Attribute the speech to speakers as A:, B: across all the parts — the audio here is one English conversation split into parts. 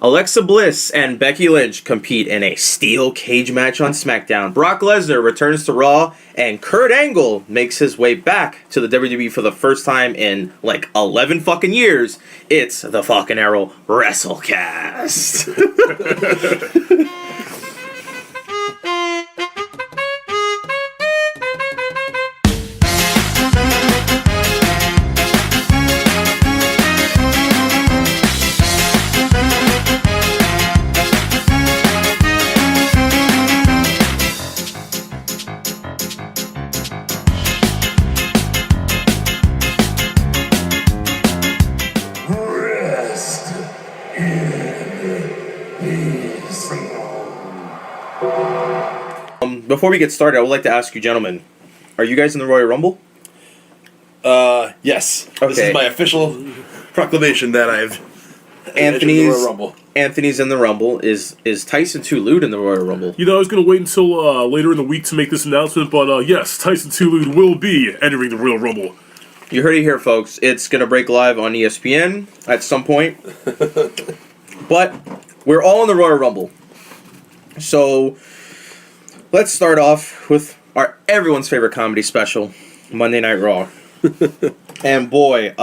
A: Alexa Bliss and Becky Lynch compete in a steel cage match on SmackDown. Brock Lesnar returns to Raw, and Kurt Angle makes his way back to the WWE for the first time in like 11 fucking years. It's the fucking Arrow WrestleCast. Before we get started, I would like to ask you, gentlemen, are you guys in the Royal Rumble?
B: Yes.
A: Okay.
B: This is my official proclamation that I've
A: Anthony's
B: Royal Rumble.
A: Anthony's in the Rumble. Is Tyson Too Lewd in the Royal Rumble?
C: You know, I was going to wait until later in the week to make this announcement, but yes, Tyson Too Lewd will be entering the Royal Rumble.
A: You heard it here, folks. It's going to break live on ESPN at some point. But we're all in the Royal Rumble. So let's start off with our everyone's favorite comedy special, Monday Night Raw. And boy,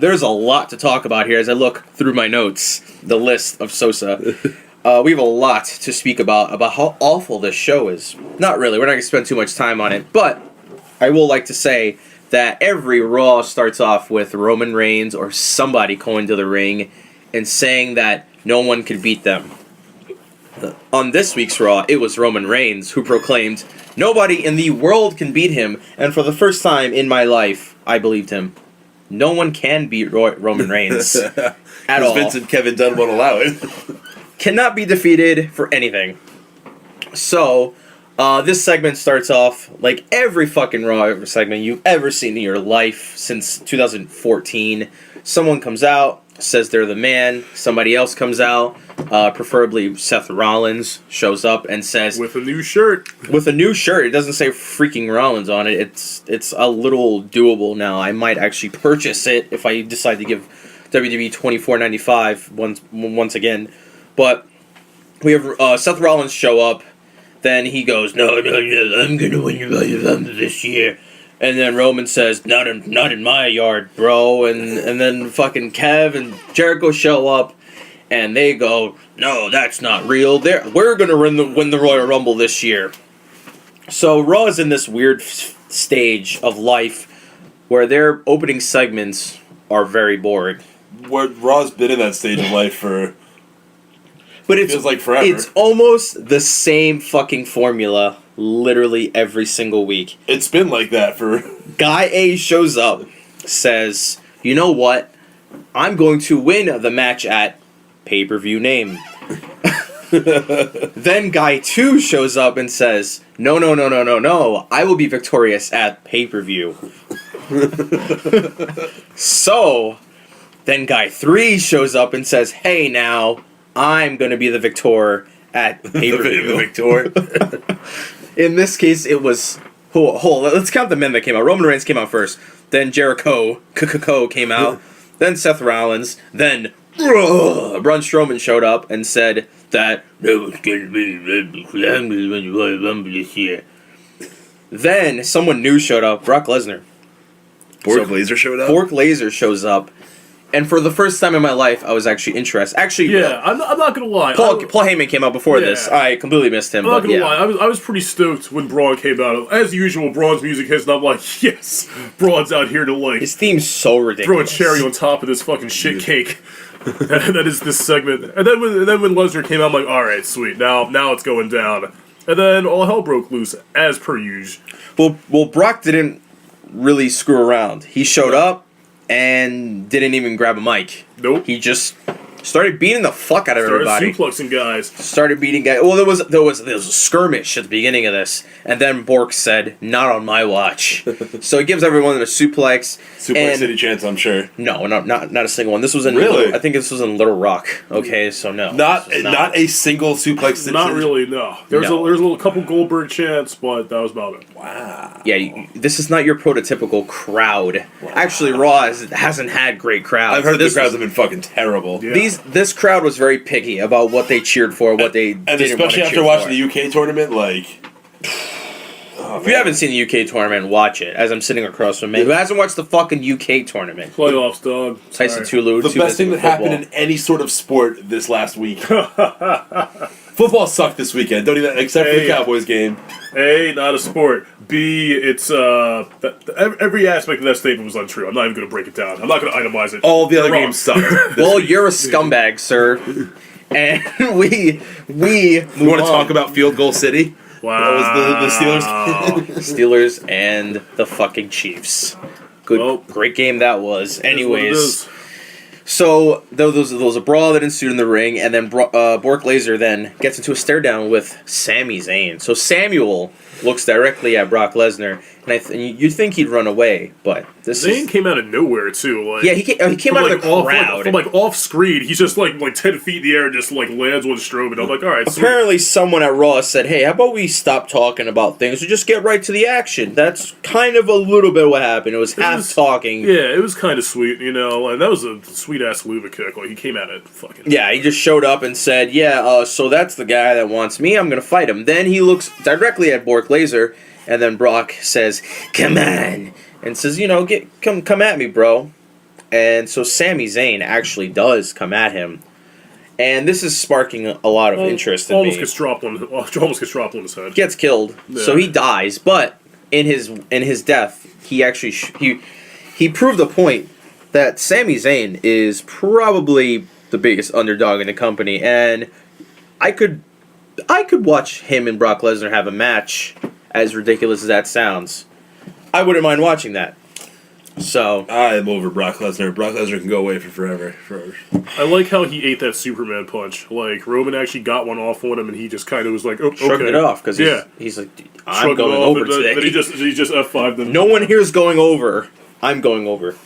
A: there's a lot to talk about here as I look through my notes, the list of Sosa. We have a lot to speak about how awful this show is. Not really, we're not going to spend too much time on it, but I will like to say that every Raw starts off with Roman Reigns or somebody going to the ring and saying that no one could beat them. On this week's Raw, it was Roman Reigns who proclaimed, nobody in the world can beat him, and for the first time in my life, I believed him. No one can beat Roman Reigns at all.
B: Vince and Kevin Dunn won't allow it.
A: Cannot be defeated for anything. So, this segment starts off like every fucking Raw segment you've ever seen in your life since 2014. Someone comes out, says they're the man. Somebody else comes out, preferably Seth Rollins, shows up and says...
C: With a new shirt.
A: With a new shirt. It doesn't say freaking Rollins on it. It's a little doable now. I might actually purchase it if I decide to give WWE $24.95 once again. But we have Seth Rollins show up. Then he goes, no, I'm going to win your Royal Rumble this year. And then Roman says, not in my yard, bro. And then fucking Kev and Jericho show up, and they go, no, that's not real. We're going to win the Royal Rumble this year. So Raw is in this weird stage of life where their opening segments are very boring.
B: Raw's been in that stage of life for...
A: But it
B: feels like forever.
A: It's almost the same fucking formula literally every single week.
B: It's been like that for...
A: Guy A shows up, says, you know what? I'm going to win the match at pay-per-view name. Then Guy 2 shows up and says, no, I will be victorious at pay-per-view. So, then Guy 3 shows up and says, hey now, I'm going to be the victor at pay-per-view.
B: The victor.
A: In this case, it was... let's count the men that came out. Roman Reigns came out first. Then Jericho came out. Then Seth Rollins. Then Braun Strowman showed up and said that no one's going to be because I'm going to win the Royal Rumble this year. Then someone new showed up. Brock Lesnar.
B: Bork Laser showed up?
A: Bork Laser shows up. And for the first time in my life, I was actually interested. Actually,
C: Yeah, I'm not going to lie.
A: Paul Heyman came out before
C: Yeah.
A: this. I completely missed him.
C: I'm not
A: but
C: going to
A: yeah.
C: lie. I was pretty stoked when Braun came out. As usual, Braun's music hits, and I'm like, yes, Braun's out here to, like,
A: His theme's so ridiculous.
C: throw a cherry on top of this fucking shit cake. That is this segment. And then when Lesnar came out, I'm like, all right, sweet. Now it's going down. And then all hell broke loose, as per usual.
A: Well, Brock didn't really screw around. He showed up and didn't even grab a mic.
C: Nope.
A: He just started beating the fuck out of everybody.
C: Suplexing guys.
A: Started beating guys. Well, there was a skirmish at the beginning of this, and then Bork said, "Not on my watch." So he gives everyone a suplex.
B: Suplex City chance, I'm sure.
A: No, not a single one. This was in
B: Really?
A: I think this was in Little Rock. Okay, so no,
B: Not
A: this was
B: not a single suplex City.
C: Not really, no. There's
A: No.
C: a little couple Goldberg chants, but that was about it.
B: Wow.
A: Yeah, this is not your prototypical crowd. Wow. Actually, Raw hasn't had great crowds.
B: I've heard
A: This
B: the crowds
A: was-
B: have been fucking terrible.
C: Yeah.
A: this crowd was very picky about what they cheered for, what they
B: and
A: didn't
B: especially
A: want to
B: after
A: cheer
B: watching
A: for.
B: the UK tournament, like.
A: If you haven't seen the UK tournament, watch it. As I'm sitting across from me, who hasn't watched the fucking UK tournament?
C: Playoffs, dog.
A: Tyson
C: Sorry.
A: Tulu.
B: The best thing that happened in any sort of sport this last week. Football sucked this weekend. Don't even except for the Cowboys game.
C: A, not a sport. B, it's every aspect of that statement was untrue. I'm not even going to break it down. I'm not going to itemize it.
B: All the other
C: Wrong.
B: games sucked.
A: Well, you're a scumbag, sir. And we
B: You want to talk about Field Goal City?
C: Wow.
B: That was the Steelers.
A: Steelers and the fucking Chiefs. Good,
C: Well,
A: great game that was.
C: It is what it
A: Anyways,
C: is.
A: so there was a brawl that ensued in the ring, and then Bork Laser then gets into a stare down with Sami Zayn. So Samuel looks directly at Brock Lesnar, and you'd think he'd run away, but this
C: Zayn
A: is
C: came out of nowhere too. Like,
A: yeah, he came out of the crowd.
C: from off screen. He's just like 10 feet in the air and just like lands on Strowman. I'm like, all right. Sweet.
A: Apparently, someone at Raw said, "Hey, how about we stop talking about things and just get right to the action?" That's kind of a little bit what happened. It was half talking.
C: Yeah, it was kind of sweet, you know, and that was a sweet ass Luva kick. Like he came at it fucking.
A: Yeah, he just showed up and said, "Yeah, so that's the guy that wants me. I'm gonna fight him." Then he looks directly at Bork Laser, and then Brock says, "Come on," and says, come at me, bro." And so Sami Zayn actually does come at him, and this is sparking a lot of interest in
C: almost
A: me.
C: gets dropped on his head.
A: Gets killed, so he dies. But in his death, he actually he proved a point that Sami Zayn is probably the biggest underdog in the company, and I could watch him and Brock Lesnar have a match. As ridiculous as that sounds, I wouldn't mind watching that. So
B: I'm over Brock Lesnar. Brock Lesnar can go away for forever.
C: I like how he ate that Superman punch. Like Roman actually got one off on him, and he just kind of was like, "Oh,
A: shrugged
C: okay."
A: it off because he's like, "I'm
C: Shrugged it
A: going
C: off,
A: over
C: and then-
A: today."
C: Then he just F5'd them.
A: No one here's going over. I'm going over.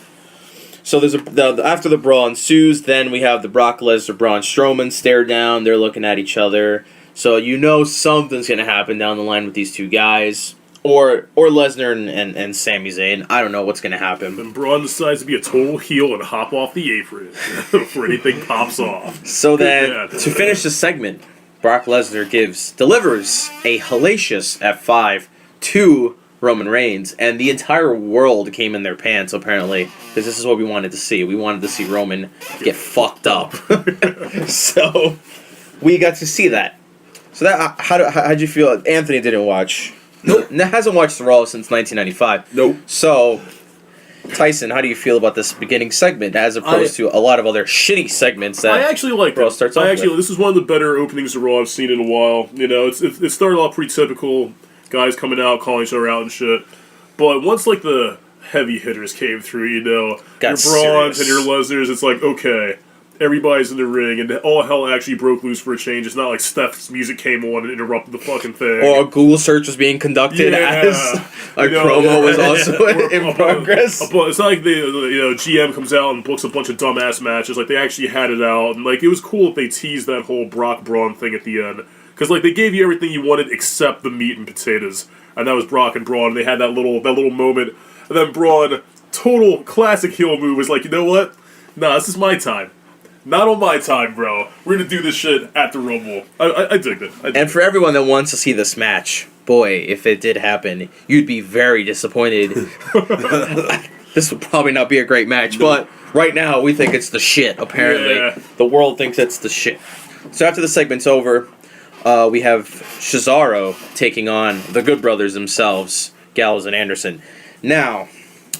A: So there's after the brawl ensues, then we have the Brock Lesnar Braun Strowman stare down. They're looking at each other. So something's gonna happen down the line with these two guys, or Lesnar and Sami Zayn. I don't know what's gonna happen.
C: And Braun decides to be a total heel and hop off the apron before anything pops off.
A: So then,
C: Yeah.
A: to finish the segment, Brock Lesnar delivers a hellacious F5 to Roman Reigns, and the entire world came in their pants, apparently, because this is what we wanted to see. We wanted to see Roman get fucked up. So, we got to see that. So that how'd you feel? Anthony didn't watch. Nope. Hasn't watched Raw since 1995.
B: Nope.
A: So, Tyson, how do you feel about this beginning segment as opposed to a lot of other shitty segments that
C: I actually like
A: Raw
C: it.
A: starts off with?
C: This is one of the better openings to Raw I've seen in a while. You know, it started off pretty typical, guys coming out, calling each other out and shit. But once like the heavy hitters came through, you know,
A: Got
C: your Brauns
A: serious.
C: and your Lesnars, it's like, okay, everybody's in the ring, and all hell actually broke loose for a change. It's not like Steph's music came on and interrupted the fucking thing.
A: Or a Google search was being conducted as a promo was also in progress.
C: But it's not like GM comes out and books a bunch of dumbass matches. Like they actually had it out, and like it was cool if they teased that whole Brock Braun thing at the end, because like they gave you everything you wanted except the meat and potatoes, and that was Brock and Braun. And they had that little moment, and then Braun, total classic heel move, was like, you know what? Nah, this is my time. Not on my time, bro. We're gonna do this shit at the Rumble. I digged it.
A: And for everyone that wants to see this match, boy, if it did happen, you'd be very disappointed. This would probably not be a great match, but right now we think it's the shit, apparently.
C: Yeah.
A: The world thinks it's the shit. So after the segment's over, we have Cesaro taking on the Good Brothers themselves, Gallows and Anderson. Now,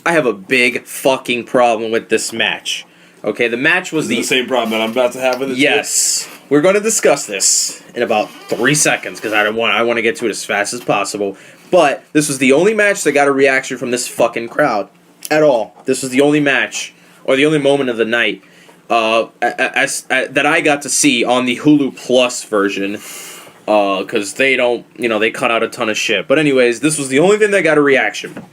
A: I have a big fucking problem with this match. Okay, the match was
B: The same problem that I'm about to have with this.
A: Yes, we're going to discuss this in about 3 seconds because I want to get to it as fast as possible. But this was the only match that got a reaction from this fucking crowd at all. This was the only match or the only moment of the night that I got to see on the Hulu Plus version because they don't, they cut out a ton of shit. But anyways, this was the only thing that got a reaction.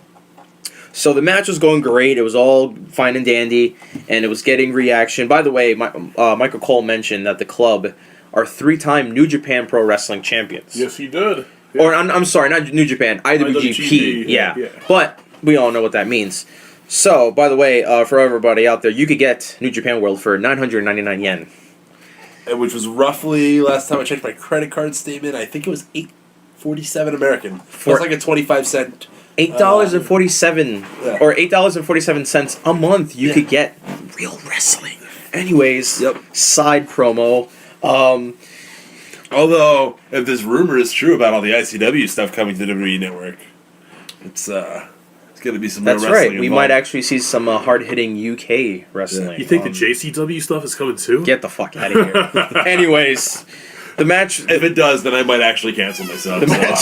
A: So the match was going great. It was all fine and dandy, and it was getting reaction. By the way, Michael Cole mentioned that the club are 3-time New Japan Pro Wrestling champions.
C: Yes, he did. Yeah.
A: Or I'm sorry, not New Japan, IWGP. Yeah. But we all know what that means. So, by the way, for everybody out there, you could get New Japan World for 999 yen.
B: which was roughly, last time I checked my credit card statement, I think it was $8.47 American.
A: For-
B: That's like a 25-cent.
A: $8.47
B: Yeah.
A: or $8.47 a month. You could get real wrestling. Anyways,
B: Yep.
A: side promo.
B: Although, if this rumor is true about all the ICW stuff coming to the WWE Network, it's going to be some
A: That's
B: real wrestling
A: right. We
B: involved.
A: might actually see some hard-hitting UK wrestling.
C: You think the JCW stuff is coming too?
A: Get the fuck out of here. Anyways, the match.
B: If it does, then I might actually cancel myself.
A: The match.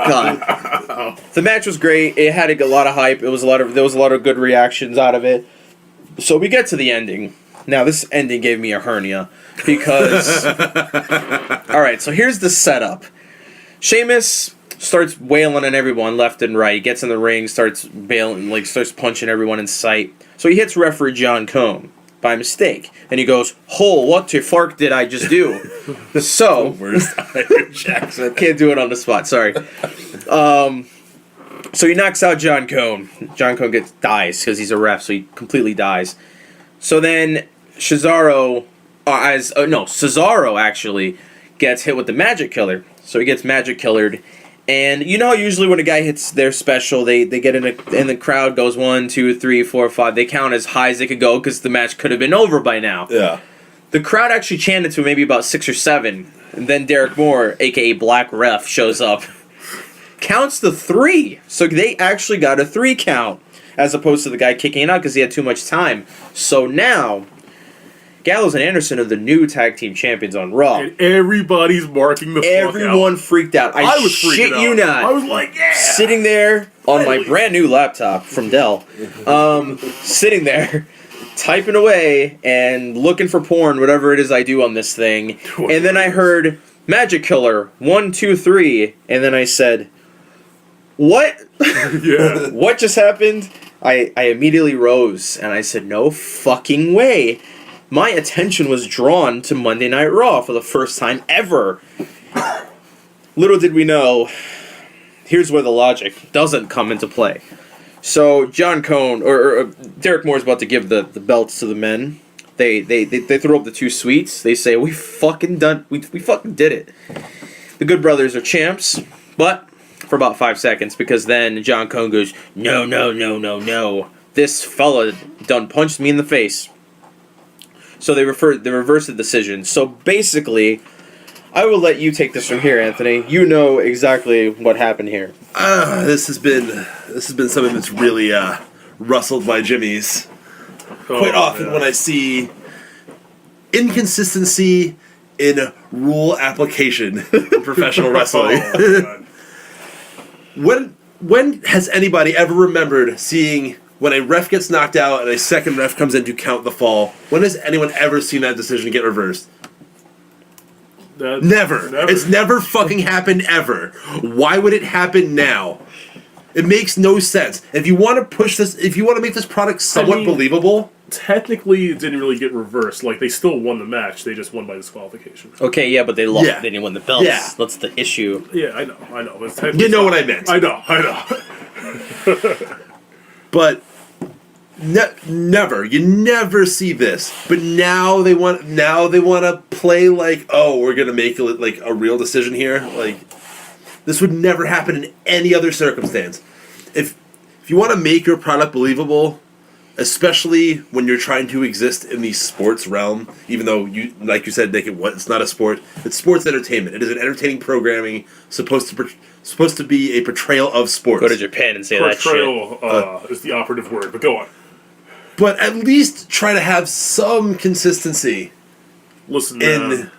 A: God. The match was great. It had a lot of hype. There was a lot of good reactions out of it. So we get to the ending. Now this ending gave me a hernia because. All right, so here's the setup. Sheamus starts wailing on everyone left and right. Gets in the ring, starts punching everyone in sight. So he hits referee John Cone by mistake, and he goes, "Hole, what the fuck did I just do?" So
B: Worst Irish accent.
A: can't do it on the spot. Sorry. So he knocks out John Cone. John Cone dies because he's a ref, so he completely dies. So then Cesaro actually gets hit with the Magic Killer. So he gets Magic Killered. And you know how usually when a guy hits their special, they get in and the crowd goes 1, 2, 3, 4, 5. They count as high as they could go because the match could have been over by now.
B: Yeah.
A: The crowd actually chanted to maybe about 6 or 7. And then Derek Moore, a.k.a. Black Ref, shows up. Counts the 3. So they actually got a 3 count. As opposed to the guy kicking it out because he had too much time. So now, Gallows and Anderson are the new tag team champions on Raw.
C: And everybody's marking the fuck
A: Everyone
C: out.
A: freaked out.
C: I was freaking
A: shit
C: out.
A: you not.
C: I was like, yeah!
A: Sitting there on my brand new laptop from Dell. Sitting there, typing away and looking for porn, whatever it is I do on this thing. And then I heard Magic Killer, 1, 2, 3. And then I said, what?
C: Yeah.
A: What just happened? I immediately rose and I said, no fucking way. My attention was drawn to Monday Night Raw for the first time ever. Little did we know, here's where the logic doesn't come into play. So John Cone, or Derek Moore's about to give the belts to the men. They throw up the 2 sweets. They say, we fucking did it. The Good Brothers are champs, but for about 5 seconds, because then John Cone goes, no. This fella done punched me in the face. So they reversed the decision. So basically, I will let you take this from here, Anthony. You know exactly what happened here.
B: This has been something that's really rustled my jimmies. Quite often when I see inconsistency in rule application in professional wrestling.
C: Oh, God.
B: When has anybody ever remembered seeing when a ref gets knocked out and a second ref comes in to count the fall? When has anyone ever seen that decision get reversed? Never. It's never fucking happened ever. Why would it happen now? It makes no sense. If you want to push this, if you want to make this product somewhat believable,
C: Technically, it didn't really get reversed. Like, they still won the match. They just won by disqualification.
A: Okay, yeah, but they lost.
B: Yeah.
A: They didn't win the belts.
B: Yeah.
A: That's the issue.
C: Yeah, I know. It's
B: you know what I meant.
C: I know.
B: But never, you never see this. But now they want to play like, oh, we're gonna make it like a real decision here. Like, this would never happen in any other circumstance. If you want to make your product believable, especially when you're trying to exist in the sports realm, even though like you said, it's not a sport. It's sports entertainment. It is an entertaining programming supposed to be a portrayal of sports.
A: Go to Japan and say that shit.
C: Portrayal is the operative word, but go on.
B: But at least try to have some consistency.
C: Listen, man.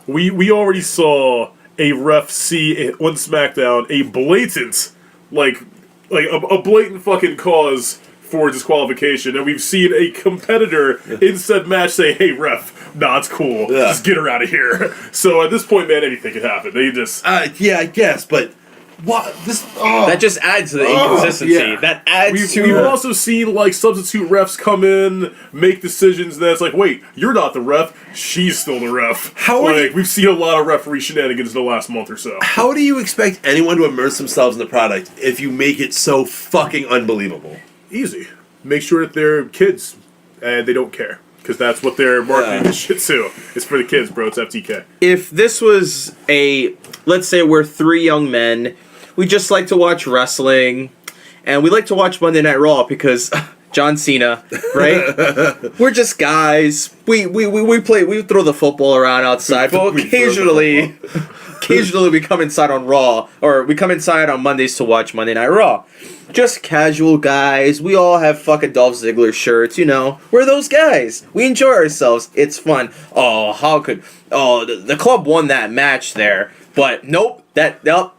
C: We already saw a ref see on SmackDown a blatant, like a blatant fucking cause for disqualification, and we've seen a competitor in said match say, "Hey, ref, nah, it's cool.
B: Yeah.
C: Just get her out of here." So at this point, man, anything could happen. They just
B: Yeah, I guess, but what this? Oh.
A: That just adds to the inconsistency.
B: yeah.
A: That adds
C: we've
A: to.
C: also seen like substitute refs come in, make decisions. And it's like, wait, you're not the ref. She's still the ref.
B: How are
C: we've seen a lot of referee shenanigans in the last month or so.
B: How do you expect anyone to immerse themselves in the product if you make it so fucking unbelievable?
C: Easy. Make sure that they're kids and they don't care. because that's what they're marketing
B: Yeah.
C: this shit to. It's for the kids, bro. It's FTK.
A: If this was let's say we're three young men, we just like to watch wrestling, and we like to watch Monday Night Raw because John Cena, right? We're just guys. We throw the football around outside, but occasionally we come inside on Raw, or we come inside on Mondays to watch Monday Night Raw. Just casual guys. We all have fucking Dolph Ziggler shirts, you know. We're those guys. We enjoy ourselves. It's fun. Oh, the club won that match there. But nope,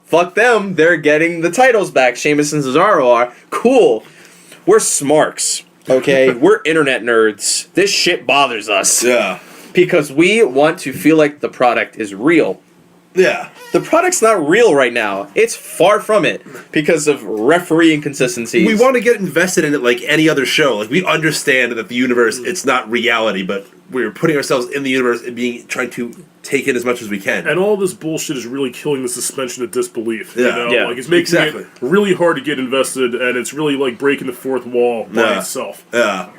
A: fuck them. They're getting the titles back. Sheamus and Cesaro are. Cool. We're smarks, okay? We're internet nerds. This shit bothers us.
B: Yeah.
A: Because we want to feel like the product is real.
B: Yeah.
A: The product's not real right now. It's far from it because of referee inconsistencies.
B: We want to get invested in it like any other show. Like, we understand that the universe, it's not reality, but we're putting ourselves in the universe and trying to take in as much as we can.
C: And all this bullshit is really killing the suspension of disbelief. You
B: Yeah.
C: know?
A: Yeah.
C: Like, it's making
B: Exactly.
C: it really hard to get invested, and it's really like breaking the fourth wall by
B: Yeah.
C: itself.
B: Yeah.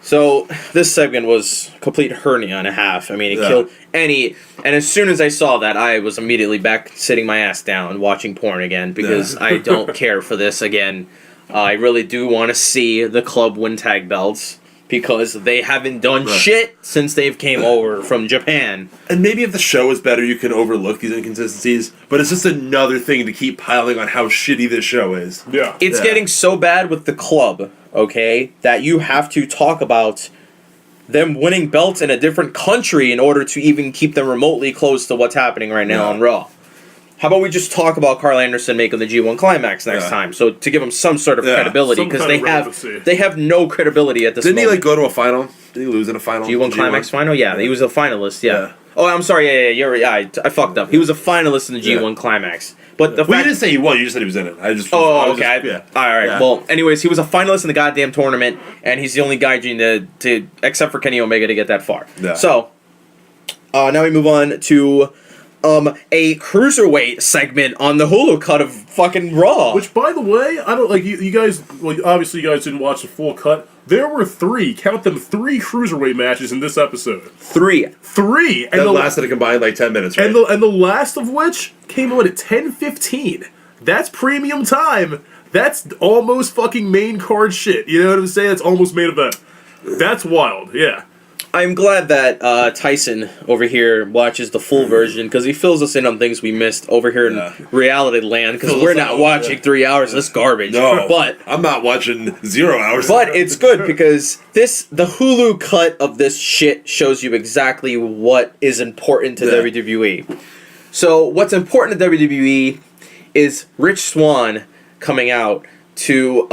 A: So this segment was a complete hernia and a half. I mean, it
B: Yeah.
A: killed any. And as soon as I saw that, I was immediately back sitting my ass down watching porn again because
B: Yeah.
A: I don't care for this again. I really do want to see the club win tag belts because they haven't done
B: Right.
A: shit since they've came over from Japan.
B: And maybe if the show is better, you can overlook these inconsistencies, but it's just another thing to keep piling on how shitty this show is.
C: Yeah.
A: It's
B: Yeah.
A: getting so bad with the club, okay, that you have to talk about them winning belts in a different country in order to even keep them remotely close to what's happening right now
B: Yeah.
A: on Raw. How about we just talk about Carl Anderson making the G1 Climax next
B: Yeah.
A: time? So to give them some sort of
B: Yeah.
A: credibility,
C: Some
A: because
C: kind of relevancy.
A: they have no credibility at this
B: Didn't he,
A: moment.
B: like, go to a final? Did he lose in a final?
A: G1 Climax final? Yeah, he was a finalist, yeah.
B: Yeah.
A: Oh, I'm sorry, yeah, you're right. Yeah, I fucked up. He was a finalist in the G1
B: Yeah.
A: Climax. But the
B: Well, you
A: fact...
B: didn't say he won, you just said he was in it. I
A: Oh,
B: was
A: okay.
B: Just, yeah.
A: All right.
B: Yeah.
A: Well, anyways, he was a finalist in the goddamn tournament, and he's the only guy to except for Kenny Omega to get that far.
B: Yeah.
A: So, now we move on to a cruiserweight segment on the Hulu cut of fucking Raw.
C: Which, by the way, I don't like you guys. Well, obviously, you guys didn't watch the full cut. There were three cruiserweight matches in this episode.
A: Three.
C: Three, and
B: That
C: the
B: lasted a combined, like, 10 minutes, right?
C: and the last of which came on at 10:15. That's premium time. That's almost fucking main card shit. You know what I'm saying? It's almost main event. That's wild. Yeah.
A: I'm glad that Tyson over here watches the full version because he fills us in on things we missed over here in
B: Yeah.
A: reality land because
B: Fills
A: we're
B: us
A: not
B: out,
A: watching
B: yeah.
A: 3 hours of this garbage.
B: No,
A: But
B: I'm not watching 0 hours.
A: But it's good because the Hulu cut of this shit shows you exactly what is important to
B: Yeah.
A: WWE. So what's important to WWE is Rich Swann coming out to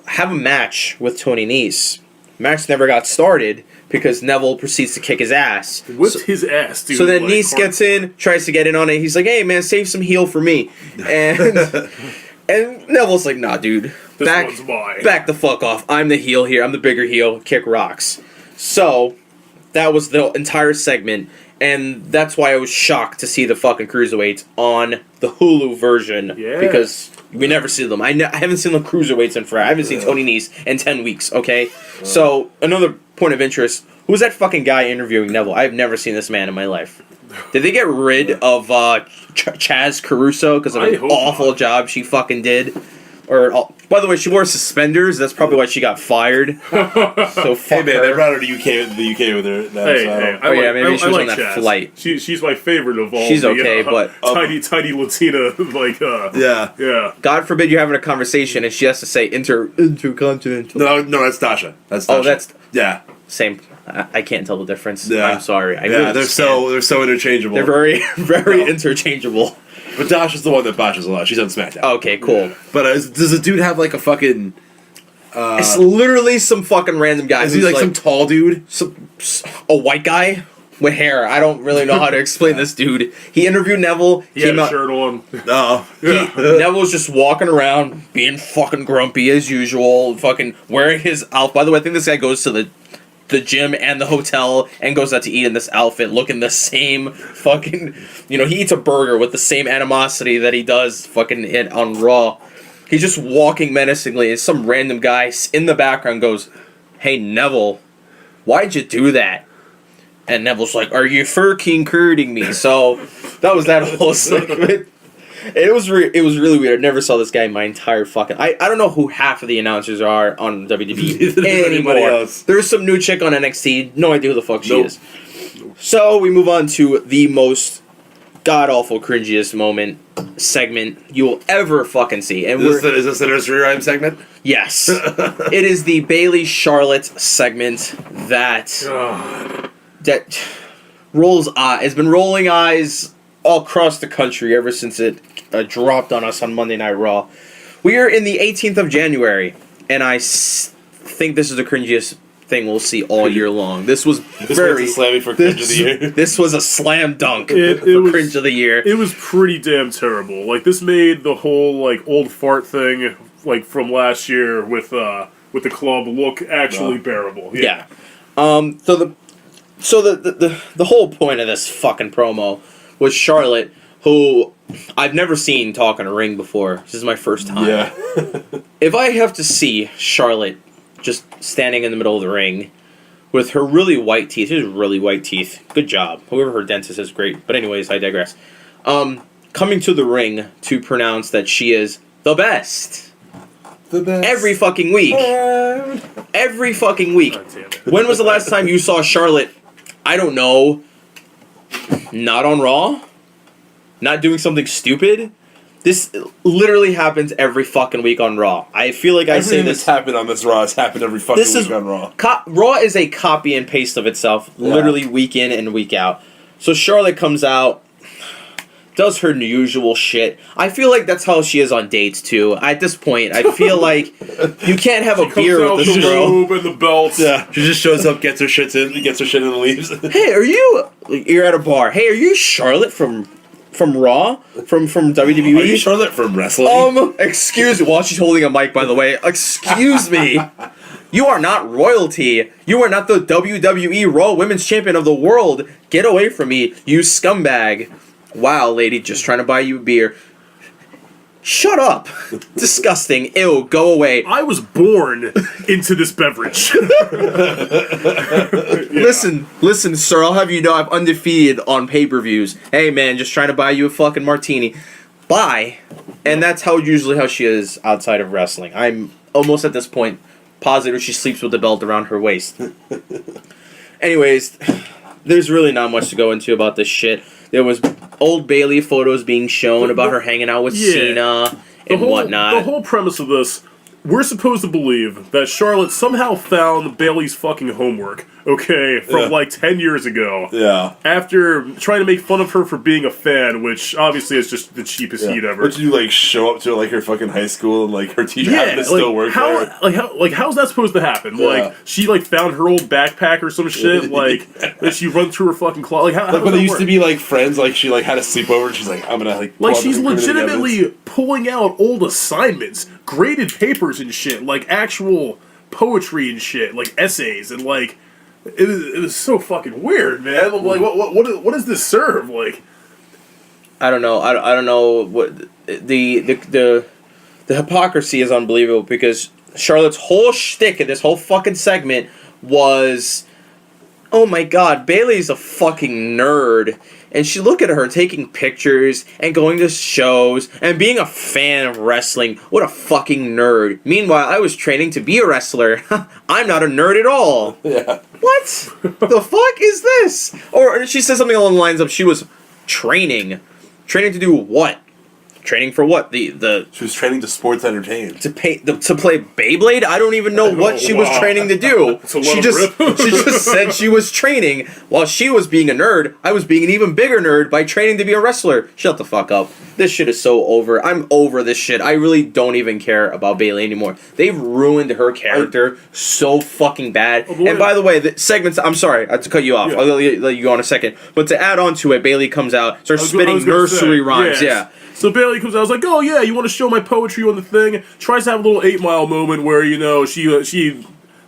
A: have a match with Tony Nese. Match never got started because Neville proceeds to kick his ass.
C: Whipped his ass, dude.
A: So then
C: like,
A: Nese
C: hard.
A: gets in, tries to get in on it. He's like, "Hey man, save some heel for me." And and Neville's like, "Nah, dude,
C: This one's mine."
A: back the fuck off. I'm the heel here. I'm the bigger heel. Kick rocks." So that was the entire segment, and that's why I was shocked to see the fucking cruiserweights on the Hulu version.
C: Yeah.
A: Because we never see them. I haven't seen the cruiserweights in forever. I haven't seen Tony Nese in 10 weeks. Okay. So another point of interest. Who's that fucking guy interviewing Neville? I've never seen this man in my life. Did they get rid of Chaz Caruso because of
C: I
A: an
C: hope
A: awful
C: not.
A: job she fucking did? By the way, she wore suspenders. That's probably why she got fired. So fuck
B: Hey man, they
A: her.
B: brought her to the UK with her.
C: Hey, hey, I
A: Oh, yeah,
C: like,
A: maybe she was on
C: like
A: that
C: Chaz.
A: flight.
C: She's my favorite of all.
A: She's
C: the,
A: okay, but-
C: tiny Latina, like
B: Yeah.
C: yeah.
A: God forbid you're having a conversation and she has to say intercontinental.
B: No, that's Tasha. That's Tasha.
A: Oh, that's
B: yeah.
A: same. I can't tell the difference.
B: Yeah.
A: I'm sorry. I
B: Yeah,
A: really
B: they're
A: just can't.
B: they're so interchangeable.
A: They're very very
B: No.
A: interchangeable.
B: But Tasha's the one that botches a lot. She's on SmackDown.
A: Okay, cool.
B: But does the dude have like a fucking?
A: It's literally some fucking random guy.
B: Is he
A: who's
B: like some tall dude?
A: a white guy with hair? I don't really know how to explain this dude. He interviewed Neville.
C: He had
A: came
C: a
A: out.
C: shirt on.
B: Oh,
C: Yeah.
A: Neville's just walking around, being fucking grumpy as usual, fucking wearing his outfit. By the way, I think this guy goes to the gym and the hotel and goes out to eat in this outfit, looking the same fucking... he eats a burger with the same animosity that he does fucking on Raw. He's just walking menacingly, and some random guy in the background goes, "Hey, Neville, why'd you do that? And Neville's like, are you fucking hurting me? So that was that whole segment. It was really weird. I never saw this guy in my entire fucking... I don't know who half of the announcers are on WWE anymore.
B: Else.
A: There's some new chick on NXT. No idea who the fuck she
B: Nope.
A: is. So we move on to the most god-awful, cringiest segment you will ever fucking see. And
B: Is this the nursery rhyme segment?
A: yes. It is the Bayley Charlotte segment that rolls eyes. It's been rolling eyes all across the country ever since it dropped on us on Monday Night Raw. We are in the 18th of January, and I think this is the cringiest thing we'll see all year long. This was very...
B: This slammy for cringe of the year.
A: This was a slam dunk
C: It
A: for
C: was-
A: cringe of the year.
C: It was pretty damn terrible. Like, this made the whole, like, old fart thing, like, from last year with the club look actually bearable.
A: Yeah. So the whole point of this fucking promo was Charlotte, who I've never seen talk in a ring before. This is my first time.
B: Yeah.
A: If I have to see Charlotte just standing in the middle of the ring with her really white teeth, she has really white teeth. Good job. Whoever her dentist is great. But anyways, I digress. Coming to the ring to pronounce that she is the best.
B: The best.
A: Every fucking week. Every fucking week.
C: God damn it.
A: When was the last time you saw Charlotte, I don't know, not on Raw? Not doing something stupid? This literally happens every fucking week on Raw. I feel like I say
B: Everything
A: this...
B: that's happened on this Raw has happened every fucking
A: This
B: week
A: is
B: on Raw.
A: Raw is a copy and paste of itself, literally week in and week out. So Charlotte comes out, does her usual shit. I feel like that's how she is on dates too. At this point, I feel like you can't have a
C: Comes
A: beer
C: out
A: with
C: the
A: this girl.
C: robe and the belts.
B: Yeah, she just shows up, gets her shit in, and leaves.
A: Hey, you're at a bar. Hey, are you Charlotte from Raw? From WWE?
B: Are you Charlotte from wrestling?
A: Excuse me. While she's holding a mic, by the way. Excuse me. You are not royalty. You are not the WWE Raw Women's Champion of the world. Get away from me, you scumbag. Wow, lady, just trying to buy you a beer. Shut up. Disgusting. Ew, go away.
C: I was born into this beverage.
A: Listen, sir, I'll have you know I'm undefeated on pay-per-views. Hey, man, just trying to buy you a fucking martini. Bye. And that's usually how she is outside of wrestling. I'm almost at this point positive she sleeps with the belt around her waist. Anyways, there's really not much to go into about this shit. There was old Bayley photos being shown about her hanging out with Cena and whatnot.
C: The whole premise of this, we're supposed to believe that Charlotte somehow found Bayley's fucking homework, okay, from like 10 years ago.
B: Yeah.
C: After trying to make fun of her for being a fan, which obviously is just the cheapest heat ever.
B: Would you like show up to like her fucking high school and like her teacher happened to still work there?
C: How's that supposed to happen?
B: Yeah.
C: Like she like found her old backpack or some shit. Like that she run through her fucking closet. Like how
B: Like when they used to be like friends, like she like had a sleepover and she's like, I'm gonna like.
C: Like
B: pull out
C: she's
B: the incriminating
C: legitimately
B: evidence.
C: pulling out old assignments, graded papers and shit, like actual poetry and shit, like essays and like it was so fucking weird, man. I'm like, what does this serve? Like,
A: I don't know. I don't know what the hypocrisy is unbelievable because Charlotte's whole shtick in this whole fucking segment was, oh my god, Bayley's a fucking nerd. And she look at her taking pictures and going to shows and being a fan of wrestling. What a fucking nerd. Meanwhile, I was training to be a wrestler. I'm not a nerd at all.
B: Yeah.
A: What the fuck is this? Or she said something along the lines of she was training. Training to do what? Training for what? The
B: She was training to sports entertain.
A: to play Beyblade? I don't even know what she was
C: Wow.
A: training to do.
C: It's a lot
A: She
C: of
A: just
C: rip.
A: she just said she was training. While she was being a nerd, I was being an even bigger nerd by training to be a wrestler. Shut the fuck up. This shit is so over. I'm over this shit. I really don't even care about Bayley anymore. They've ruined her character so fucking bad.
C: Oh, boy.
A: And by the way, the segments. I'm sorry, I have to cut you off.
C: Yeah.
A: I'll let you go in a second. But to add on to it, Bayley comes out, starts
C: I
A: spitting
C: was gonna
A: nursery
C: say,
A: rhymes.
C: yes.
A: Yeah.
C: So Bayley comes out. I was like, oh yeah, you want to show my poetry on the thing? Tries to have a little 8 Mile moment where she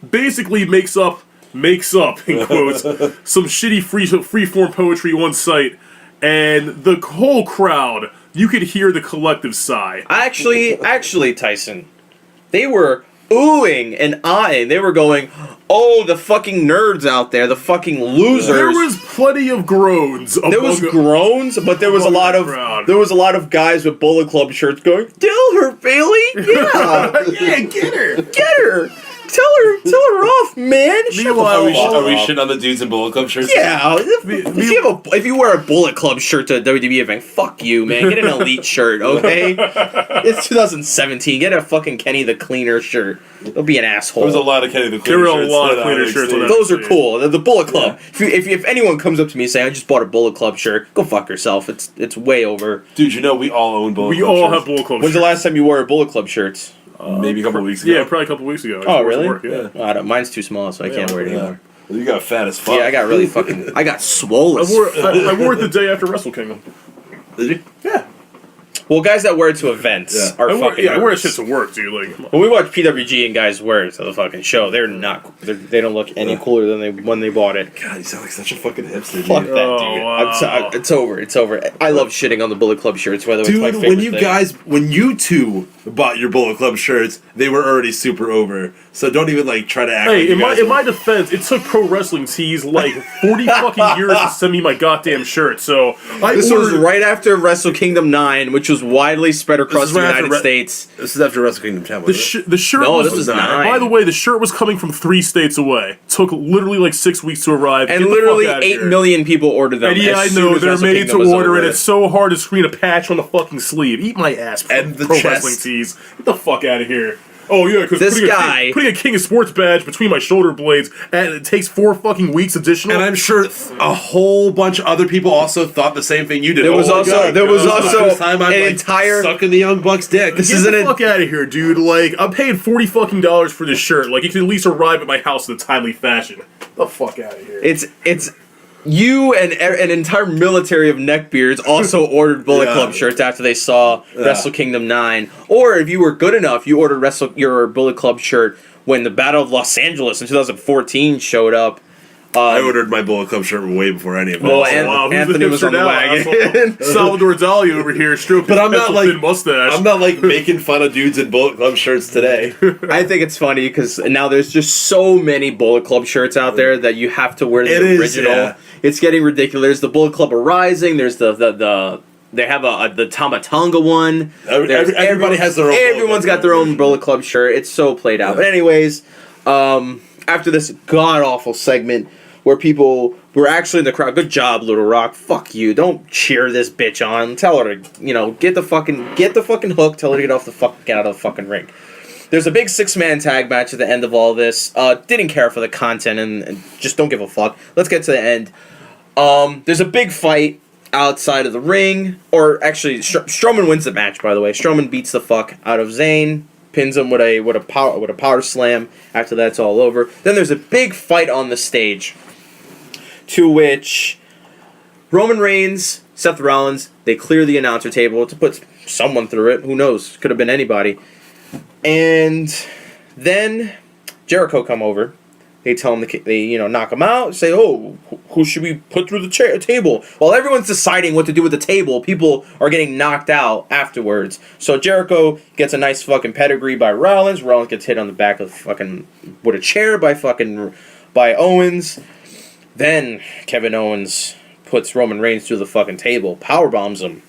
C: basically makes up in quotes some shitty freeform poetry on site, and the whole crowd, you could hear the collective sigh.
A: Actually, Tyson, they were oohing and eyeing. They were going, "Oh, the fucking nerds out there, the fucking losers."
C: There was plenty of groans.
A: There was groans, but there was a lot of guys with Bullet Club shirts going, "Tell her, Bailey, yeah,
C: yeah, get her.
A: get her, tell her off, man." Shut the
C: Meanwhile,
A: fuck
B: Are we
A: up."
B: shitting on the dudes in Bullet Club shirts?
A: Yeah, if you wear a Bullet Club shirt to a WWE event, fuck you, man. Get an Elite shirt, okay? It's 2017. Get a fucking Kenny the Cleaner shirt. Don't be an asshole.
B: There was a lot of Kenny the
C: There
B: Cleaner
C: were a
B: shirts.
C: lot of
B: that
C: cleaner
B: I
C: shirts on
B: see.
C: that.
A: Those are cool. The Bullet Club. If anyone comes up to me saying I just bought a Bullet Club shirt, go fuck yourself. It's way over.
B: Dude, you know we all own Bullet
C: We
B: Club
C: all
B: shirts.
C: have Bullet Club
A: When's the
C: shirts.
A: last time you wore Bullet Club shirts?
B: Maybe a couple weeks ago.
C: Yeah, probably a couple weeks ago.
A: Oh, really?
C: Yeah.
A: I don't, mine's too small, so I can't wear it anymore.
B: You got fat as fuck.
A: Yeah, I got really fucking. I got swole.
C: I wore it the day after Wrestle Kingdom.
B: Did you?
C: Yeah.
A: Well, guys that wear it to events
B: Yeah.
A: are
C: I wore
A: fucking.
C: that
A: nerds.
C: shit to work, dude. Like, come on.
A: When we watch PWG and guys wear it to the fucking show, they're not. They don't look any cooler than when they bought it.
B: God, you sound like such a fucking hipster, dude.
A: Fuck that,
C: Oh,
A: dude.
C: wow.
A: It's over. It's over. I love shitting on the Bullet Club shirts, whether it's my
B: Dude,
A: favorite thing.
B: when you two bought your Bullet Club shirts, they were already super over. So don't even like try to act like
C: Hey,
B: you guys
C: in my defense, it took Pro Wrestling Tees like 40 fucking years to send me my goddamn shirt. So
A: This was right after Wrestle Kingdom 9, which was widely spread across the
B: right after
A: United States.
B: This is after Wrestle Kingdom 10,
C: The,
B: wasn't
C: the shirt
A: No,
C: was,
A: this was 9.
C: By the way, the shirt was coming from 3 states away. Took literally like 6 weeks to arrive.
A: And
C: Get the
A: literally
C: fuck outta
A: 8
C: here.
A: million people ordered them.
C: And yeah, I
A: as soon
C: know
A: as
C: they're
A: Wrestle
C: made
A: Kingdom
C: to
A: was
C: order,
A: over.
C: and it's so hard to screen a patch on the fucking sleeve. Eat my ass,
B: And the
C: Pro
B: chest.
C: Wrestling Tees. Get the fuck out of here. Oh yeah, because
A: This guy-
C: putting a King of Sports badge between my shoulder blades, and it takes 4 fucking weeks additional.
B: And I'm sure a whole bunch of other people also thought the same thing you did.
A: There was
B: my
A: also-
B: God,
A: there was
B: this is the
A: also
B: first time I'm,
A: an
B: like,
A: entire-
B: sucking the Young Buck's dick.
A: This
C: Get
A: is
C: the
A: an-
C: fuck out of here, dude. Like, I'm paying $40 fucking for this shirt. Like, you can at least arrive at my house in a timely fashion. The fuck out of here.
A: It's you and an entire military of neckbeards also ordered Bullet
B: Yeah.
A: Club shirts after they saw Wrestle Kingdom 9. Or if you were good enough, you ordered your Bullet Club shirt when the Battle of Los Angeles in 2014 showed up.
B: I ordered my Bullet Club shirt way before any of that.
A: Well,
C: Wow, who's
A: Anthony
C: the
A: was
C: hipster
A: on the
C: now,
A: wagon.
C: asshole? Salvador Dali over here stroking
B: But I'm
C: his
B: not
C: pencil thin
B: like-
C: mustache.
B: I'm not like making fun of dudes in Bullet Club shirts today.
A: I think it's funny because now there's just so many Bullet Club shirts out there that you have to wear the
B: It is,
A: original.
B: yeah.
A: It's getting ridiculous. There's the Bullet Club Arising. There's the they have the Tamatonga one. There's
B: Everybody has their own.
A: Everyone's got their own Bullet Club shirt. It's so played out.
B: Yeah.
A: But anyways, after this god awful segment where people were actually in the crowd, good job, Little Rock. Fuck you. Don't cheer this bitch on. Tell her to get the fucking hook. Tell her to get out of the fucking ring. There's a big 6-man tag match at the end of all this. Didn't care for the content and just don't give a fuck. Let's get to the end. There's a big fight outside of the ring, or actually Strowman wins the match. By the way, Strowman beats the fuck out of Zayn, pins him with a power slam. After that's all over, then there's a big fight on the stage, to which Roman Reigns, Seth Rollins, they clear the announcer table to put someone through it. Who knows? Could have been anybody. And then Jericho come over. They tell him they knock him out. Say, oh, who should we put through the table? While everyone's deciding what to do with the table, people are getting knocked out afterwards. So Jericho gets a nice fucking pedigree by Rollins. Rollins gets hit on the back of with a chair by Owens. Then Kevin Owens puts Roman Reigns through the fucking table, powerbombs him.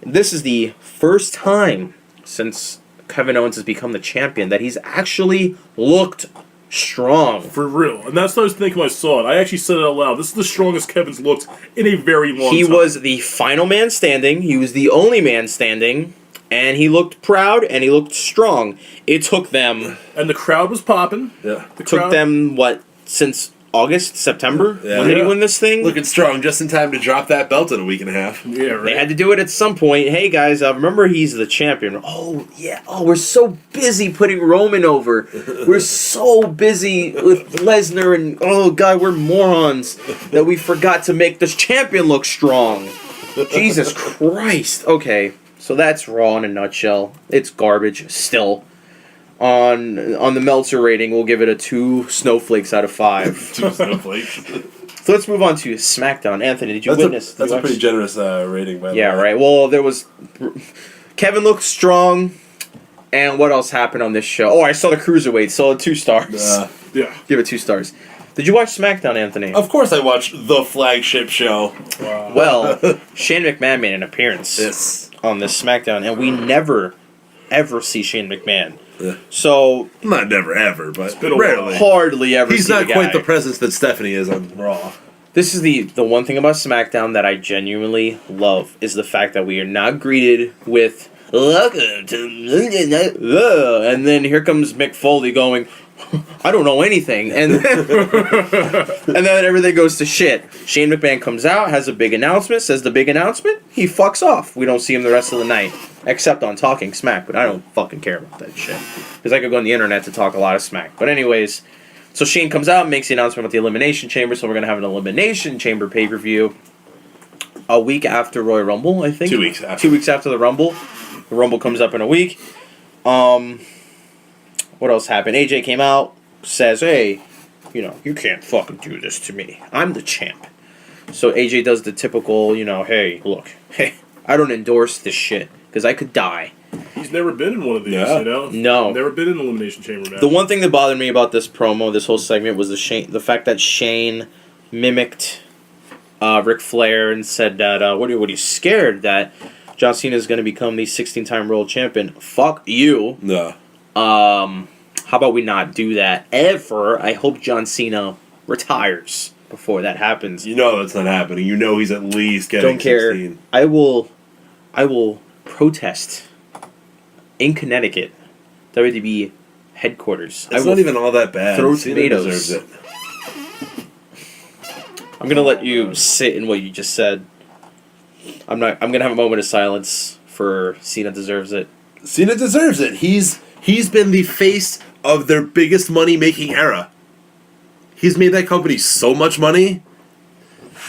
A: This is the first time since Kevin Owens has become the champion that he's actually looked strong.
C: For real. And that's what I was thinking when I saw it. I actually said it out loud. This is the strongest Kevin's looked in a very long time.
A: He was the final man standing. He was the only man standing. And he looked proud and he looked strong. It took them...
C: And the crowd was popping.
B: Yeah.
A: Took them, since August, September?
B: Yeah.
A: When did he win this thing?
B: Looking strong, just in time to drop that belt in a week and a half.
C: Yeah, right.
A: They had to do it at some point. Hey guys, remember he's the champion. Oh yeah. Oh, we're so busy putting Roman over. We're so busy with Lesnar and oh god, we're morons that we forgot to make this champion look strong. Jesus Christ. Okay, so that's Raw in a nutshell. It's garbage still. On the Meltzer rating, we'll give it a 2 snowflakes out of 5.
B: 2 snowflakes.
A: So let's move on to SmackDown. Anthony, did you witness?
B: That's
A: did you
B: a pretty
A: watch?
B: generous rating, by the way.
A: Yeah, right. Well, there was... Kevin looked strong. And what else happened on this show? Oh, I saw the Cruiserweight. Saw it 2 stars.
C: Yeah.
A: Give it 2 stars. Did you watch SmackDown, Anthony?
B: Of course, I watched the flagship show.
C: Wow.
A: Well, Shane McMahon made an appearance
B: Yes.
A: on this SmackDown, and we never, ever see Shane McMahon.
B: Yeah.
A: So,
B: Not never ever, but
C: been a
B: rarely.
A: hardly ever
B: He's
A: see
B: not
A: the
B: quite
A: guy.
B: the presence that Stephanie is on Raw.
A: This is the one thing about SmackDown that I genuinely love, is the fact that we are not greeted with, welcome to, and then here comes Mick Foley going, I don't know anything, and then everything goes to shit. Shane McMahon comes out, has a big announcement, says the big announcement, he fucks off. We don't see him the rest of the night, except on Talking Smack, but I don't fucking care about that shit, because I could go on the internet to talk a lot of smack. But anyways, so Shane comes out, makes the announcement about the Elimination Chamber, so we're going to have an Elimination Chamber pay-per-view a week after Royal Rumble, I think.
B: 2 weeks after.
A: 2 weeks after the Rumble. The Rumble comes up in a week. What else happened? AJ came out, says, hey, you can't fucking do this to me. I'm the champ. So AJ does the typical, hey, look, hey, I don't endorse this shit, because I could die.
C: He's never been in one of these,
B: Yeah.
A: No.
C: Never been in an Elimination Chamber match.
A: The one thing that bothered me about this promo, this whole segment, was the fact that Shane mimicked Ric Flair and said that, what are you scared that John Cena is going to become the 16-time world champion? Fuck you.
B: No.
A: How about we not do that ever? I hope John Cena retires before that happens.
B: You know that's not happening. You know he's at least getting
A: Don't care.
B: 16.
A: I will protest in Connecticut, WWE headquarters.
B: It's not even all that bad.
A: throw
B: Cena
A: tomatoes.
B: deserves it.
A: I'm gonna let you sit in what you just said. I'm gonna have a moment of silence for Cena deserves it.
B: Cena deserves it. He's been the face of their biggest money-making era. He's made that company so much money.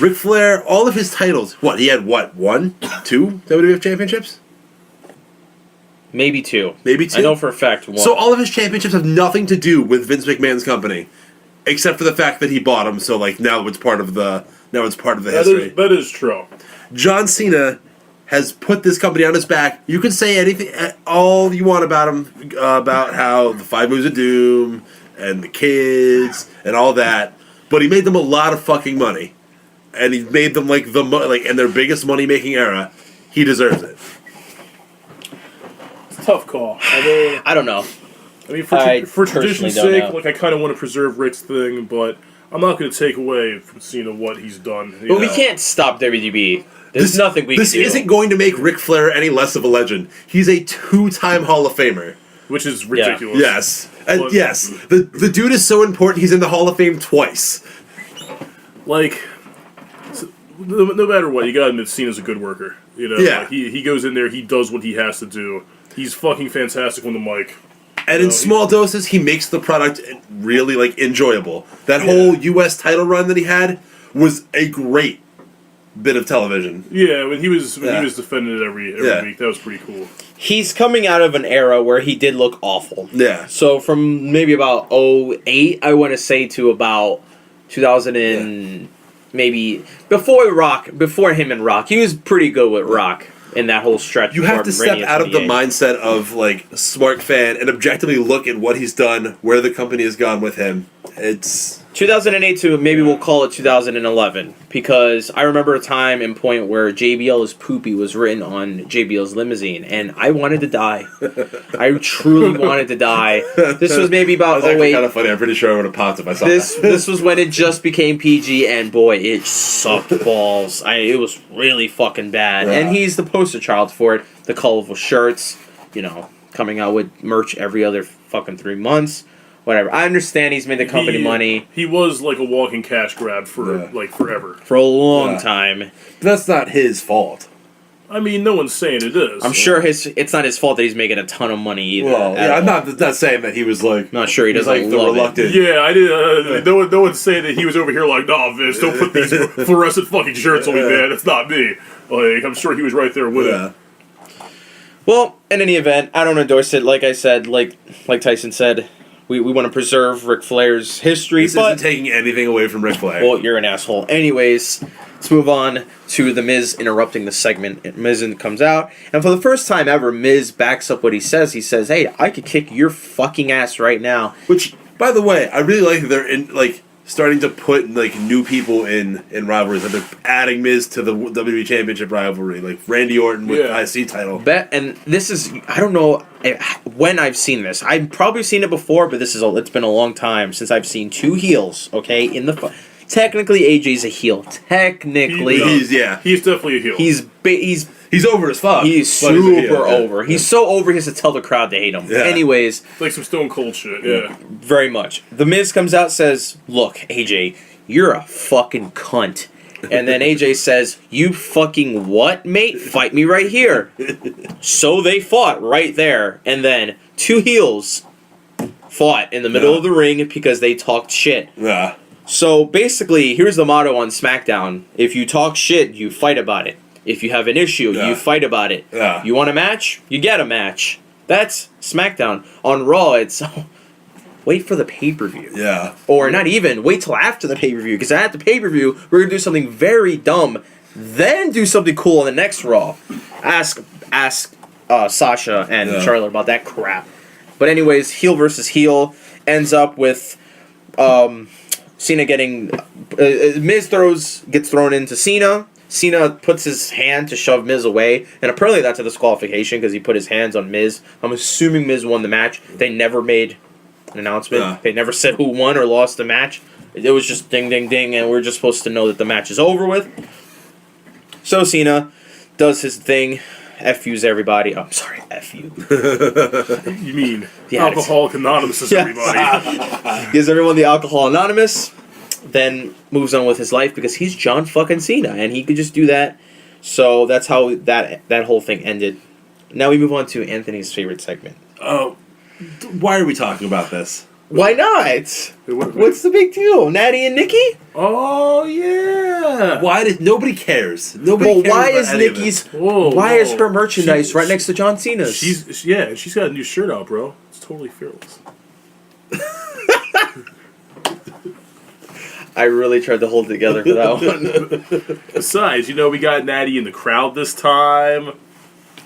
B: Ric Flair, all of his titles. He had 1, 2 WWF championships?
A: Maybe 2.
B: Maybe 2?
A: I know for a fact 1.
B: So all of his championships have nothing to do with Vince McMahon's company, except for the fact that he bought them. So now it's part of the history.
C: That is true.
B: John Cena has put this company on his back. You can say anything, all you want about him, about how the 5 Moves of Doom and the kids and all that, but he made them a lot of fucking money, and he made them in their biggest money making era. He deserves it.
C: It's a tough call. I
A: don't know.
C: mean,
A: I
C: for
A: personally
C: tradition's
A: don't
C: sake,
A: know.
C: I kind of want to preserve Rick's thing, but I'm not going to take away from Cena what he's done.
A: But we can't stop WWE. There's nothing we can do.
B: This isn't going to make Ric Flair any less of a legend. He's a 2-time Hall of Famer.
C: Which is ridiculous.
B: Yes. And
C: But-
B: yes, the dude is so important, he's in the Hall of Fame twice.
C: No matter what, you gotta admit Cena's a good worker.
B: Yeah.
C: He goes in there, he does what he has to do. He's fucking fantastic on the mic.
B: And in small doses, he makes the product really, enjoyable. That whole U.S. title run that he had was a great bit of television.
C: Yeah, when he was defending it every week, that was pretty cool.
A: He's coming out of an era where he did look awful.
B: Yeah.
A: So from maybe about 2008, I want to say, to about 2000 and maybe before him and Rock, he was pretty good with Rock in that whole stretch.
B: You have to step out of the mindset of, smart fan and objectively look at what he's done, where the company has gone with him. It's...
A: 2008 to maybe we'll call it 2011, because I remember a time and point where JBL is poopy was written on JBL's limousine, and I wanted to die. I truly wanted to die. This was maybe about
B: That was actually
A: 08.
B: kind of funny. I'm pretty sure I would have popped if I saw
A: This
B: that.
A: this was when it just became PG, and boy, it sucked balls. It was really fucking bad.
B: Yeah.
A: And he's the poster child for it. The colorful shirts, coming out with merch every other fucking 3 months. Whatever. I understand he's made the company money
C: He was like a walking cash grab for forever.
A: for a long
B: Yeah.
A: time.
B: That's not his fault.
C: I mean, no one's saying it is.
A: I'm sure it's not his fault that he's making a ton of money either.
B: Well,
A: at
B: yeah, I'm
A: all.
B: not saying that he was
A: Not sure he
B: he's
A: doesn't
B: the
A: love
B: reluctant.
C: Yeah, I did. No one's saying that he was over here like, nah, Vince, don't put these fluorescent fucking shirts on me, man. It's not me. I'm sure he was right there with it.
A: Well, in any event, I don't endorse it. Like I said, like Tyson said, We want to preserve Ric Flair's history,
B: This
A: but
B: isn't taking anything away from Ric Flair.
A: well, you're an asshole. Anyways, let's move on to The Miz interrupting the segment. Miz comes out, and for the first time ever, Miz backs up what he says. He says, "Hey, I could kick your fucking ass right now."
B: Which, by the way, I really like that they're in starting to put new people in rivalries. Like they're adding Miz to the WWE Championship rivalry, like Randy Orton with the IC title.
A: And this is, I don't know when I've seen this. I've probably seen it before, but it's been a long time since I've seen two heels. Okay, technically AJ's a heel. Technically,
C: he's definitely a heel.
A: He's
B: over as fuck.
A: He's super over. He's so over he has to tell the crowd to hate him.
B: Yeah.
A: Anyways,
C: like some Stone Cold shit. Yeah,
A: very much. The Miz comes out, says, "Look, AJ, you're a fucking cunt." And then AJ says, "You fucking what, mate? Fight me right here." So they fought right there, and then two heels fought in the middle of the ring because they talked shit.
B: Yeah.
A: So basically, here's the motto on SmackDown: if you talk shit, you fight about it. If you have an issue, you fight about it.
B: Yeah.
A: You want a match? You get a match. That's SmackDown. On Raw, it's wait for the pay-per-view.
B: Yeah.
A: Or not even, wait till after the pay-per-view, because at the pay-per-view, we're going to do something very dumb, then do something cool on the next Raw. Ask Sasha and Charlotte about that crap. But anyways, heel versus heel ends up with Cena getting... Miz gets thrown into Cena. Cena puts his hand to shove Miz away, and apparently that's a disqualification because he put his hands on Miz. I'm assuming Miz won the match. They never made an announcement.
B: Yeah.
A: They never said who won or lost the match. It was just ding, ding, ding, and we're just supposed to know that the match is over with. So Cena does his thing, F-U's everybody. Oh, I'm sorry, F-U.
C: You mean Alcoholic Anonymous is everybody.
A: Gives everyone the Alcohol Anonymous. Then moves on with his life because he's John fucking Cena and he could just do that. So that's how that whole thing ended. Now we move on to Anthony's favorite segment.
B: Oh, why are we talking about this?
A: Why not? What's the big deal? Natty and Nikki?
C: Oh yeah.
B: Nobody cares? Nobody cares.
A: Why
B: about
A: is
B: any of
A: Nikki's?
B: this.
A: Why is her merchandise right next to John Cena's?
C: She's got a new shirt out, bro. It's totally fearless.
A: I really tried to hold it together for that one.
C: Besides, we got Natty in the crowd this time.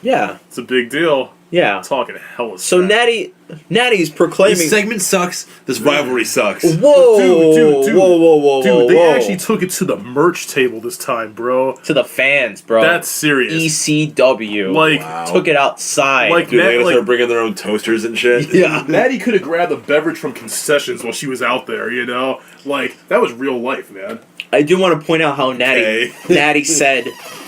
A: Yeah.
C: It's a big deal.
A: Yeah.
C: I'm talking hella
A: So
C: smack.
A: Natty's proclaiming...
B: This segment sucks. This rivalry sucks.
A: Whoa!
C: Dude.
A: Whoa!
C: Dude, they actually took it to the merch table this time, bro.
A: To the fans, bro.
C: That's serious.
A: ECW.
C: Like,
A: took it outside.
C: Like,
B: Dude, they gotta start bringing their own toasters and shit.
A: Yeah.
C: Natty could have grabbed a beverage from concessions while she was out there, Like, that was real life, man.
A: I do want to point out how Natty said,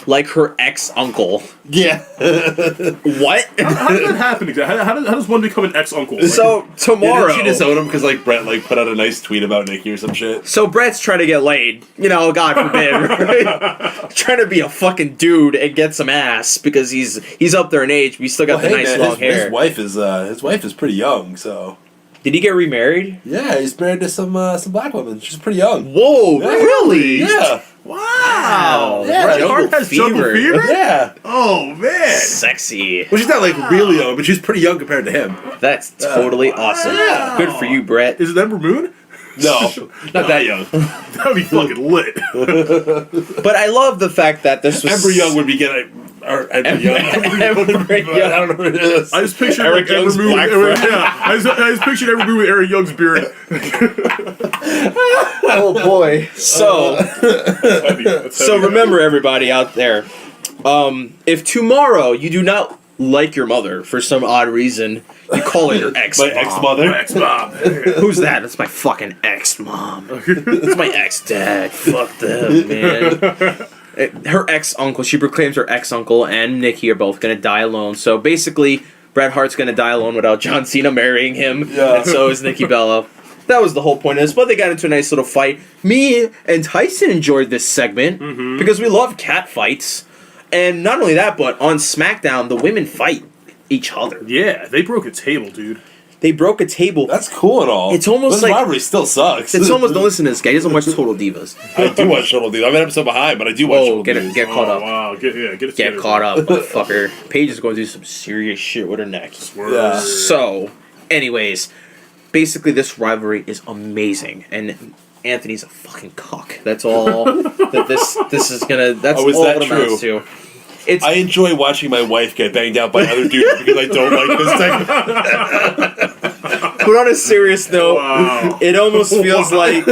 A: like her ex-uncle.
B: Yeah.
A: What?
C: How did that happen exactly? How does one become an ex-uncle?
A: So, tomorrow...
B: Didn't she disown him because, Brett, put out a nice tweet about Nikki or some shit?
A: So Brett's trying to get laid. God forbid, right? Trying to be a fucking dude and get some ass because he's up there in age, but he's still got the nice long hair.
B: His wife is pretty young, so...
A: Did he get remarried?
B: Yeah, he's married to some black woman. She's pretty young.
A: Whoa,
B: Yeah.
A: really?
B: Yeah.
A: Wow.
B: Yeah,
A: Jungle
C: Hart has jungle fever?
B: Yeah.
C: Oh, man.
A: Sexy.
B: Well, she's not really young, but she's pretty young compared to him.
A: That's totally awesome.
C: Wow.
A: Good for you, Brett.
C: Is it Ember Moon?
B: No, not that young.
C: That'd be fucking lit.
A: But I love the fact that this was...
B: Ember Young would be getting... Or Ember Young.
A: Ember
B: I
A: Young.
B: don't know who it is.
C: I just pictured
B: Eric
C: Ember
B: Young's
C: Moon.
B: black friend.
C: Yeah, I just pictured Ember Moon with Eric Young's beard.
A: Oh, boy. So remember, everybody out there, if tomorrow you do not like your mother for some odd reason, you call her your ex-mom.
B: My ex-mother?
C: Ex-mom.
A: Who's that? That's my fucking ex-mom. That's my ex-dad. Fuck them, man. Her ex-uncle, she proclaims her ex-uncle and Nikki are both going to die alone. So basically, Bret Hart's going to die alone without John Cena marrying him.
B: Yeah.
A: And so is Nikki Bella. That was the whole point of this, but they got into a nice little fight. Me and Tyson enjoyed this segment because we love cat fights. And not only that, but on SmackDown, the women fight each other.
C: Yeah, they broke a table, dude.
A: They broke a table.
B: That's cool and all.
A: It's almost
B: this
A: like...
B: rivalry still sucks.
A: It's almost... Don't listen to this guy. He doesn't watch Total Divas.
B: I do watch Total Divas. I'm an episode behind, but I do watch Total Divas.
A: Get caught up.
C: Wow, get it
A: Get
C: together,
A: caught
C: bro.
A: up, motherfucker. Paige is going to do some serious shit with her neck.
B: Yeah.
A: So, anyways, basically this rivalry is amazing, and Anthony's a fucking cock. That's all that this is gonna. That's
B: Oh, is
A: all
B: that
A: it amounts to. It's
B: I enjoy watching my wife get banged out by other dudes because I don't like this segment.
A: but on a serious note,
C: Wow.
A: it almost feels like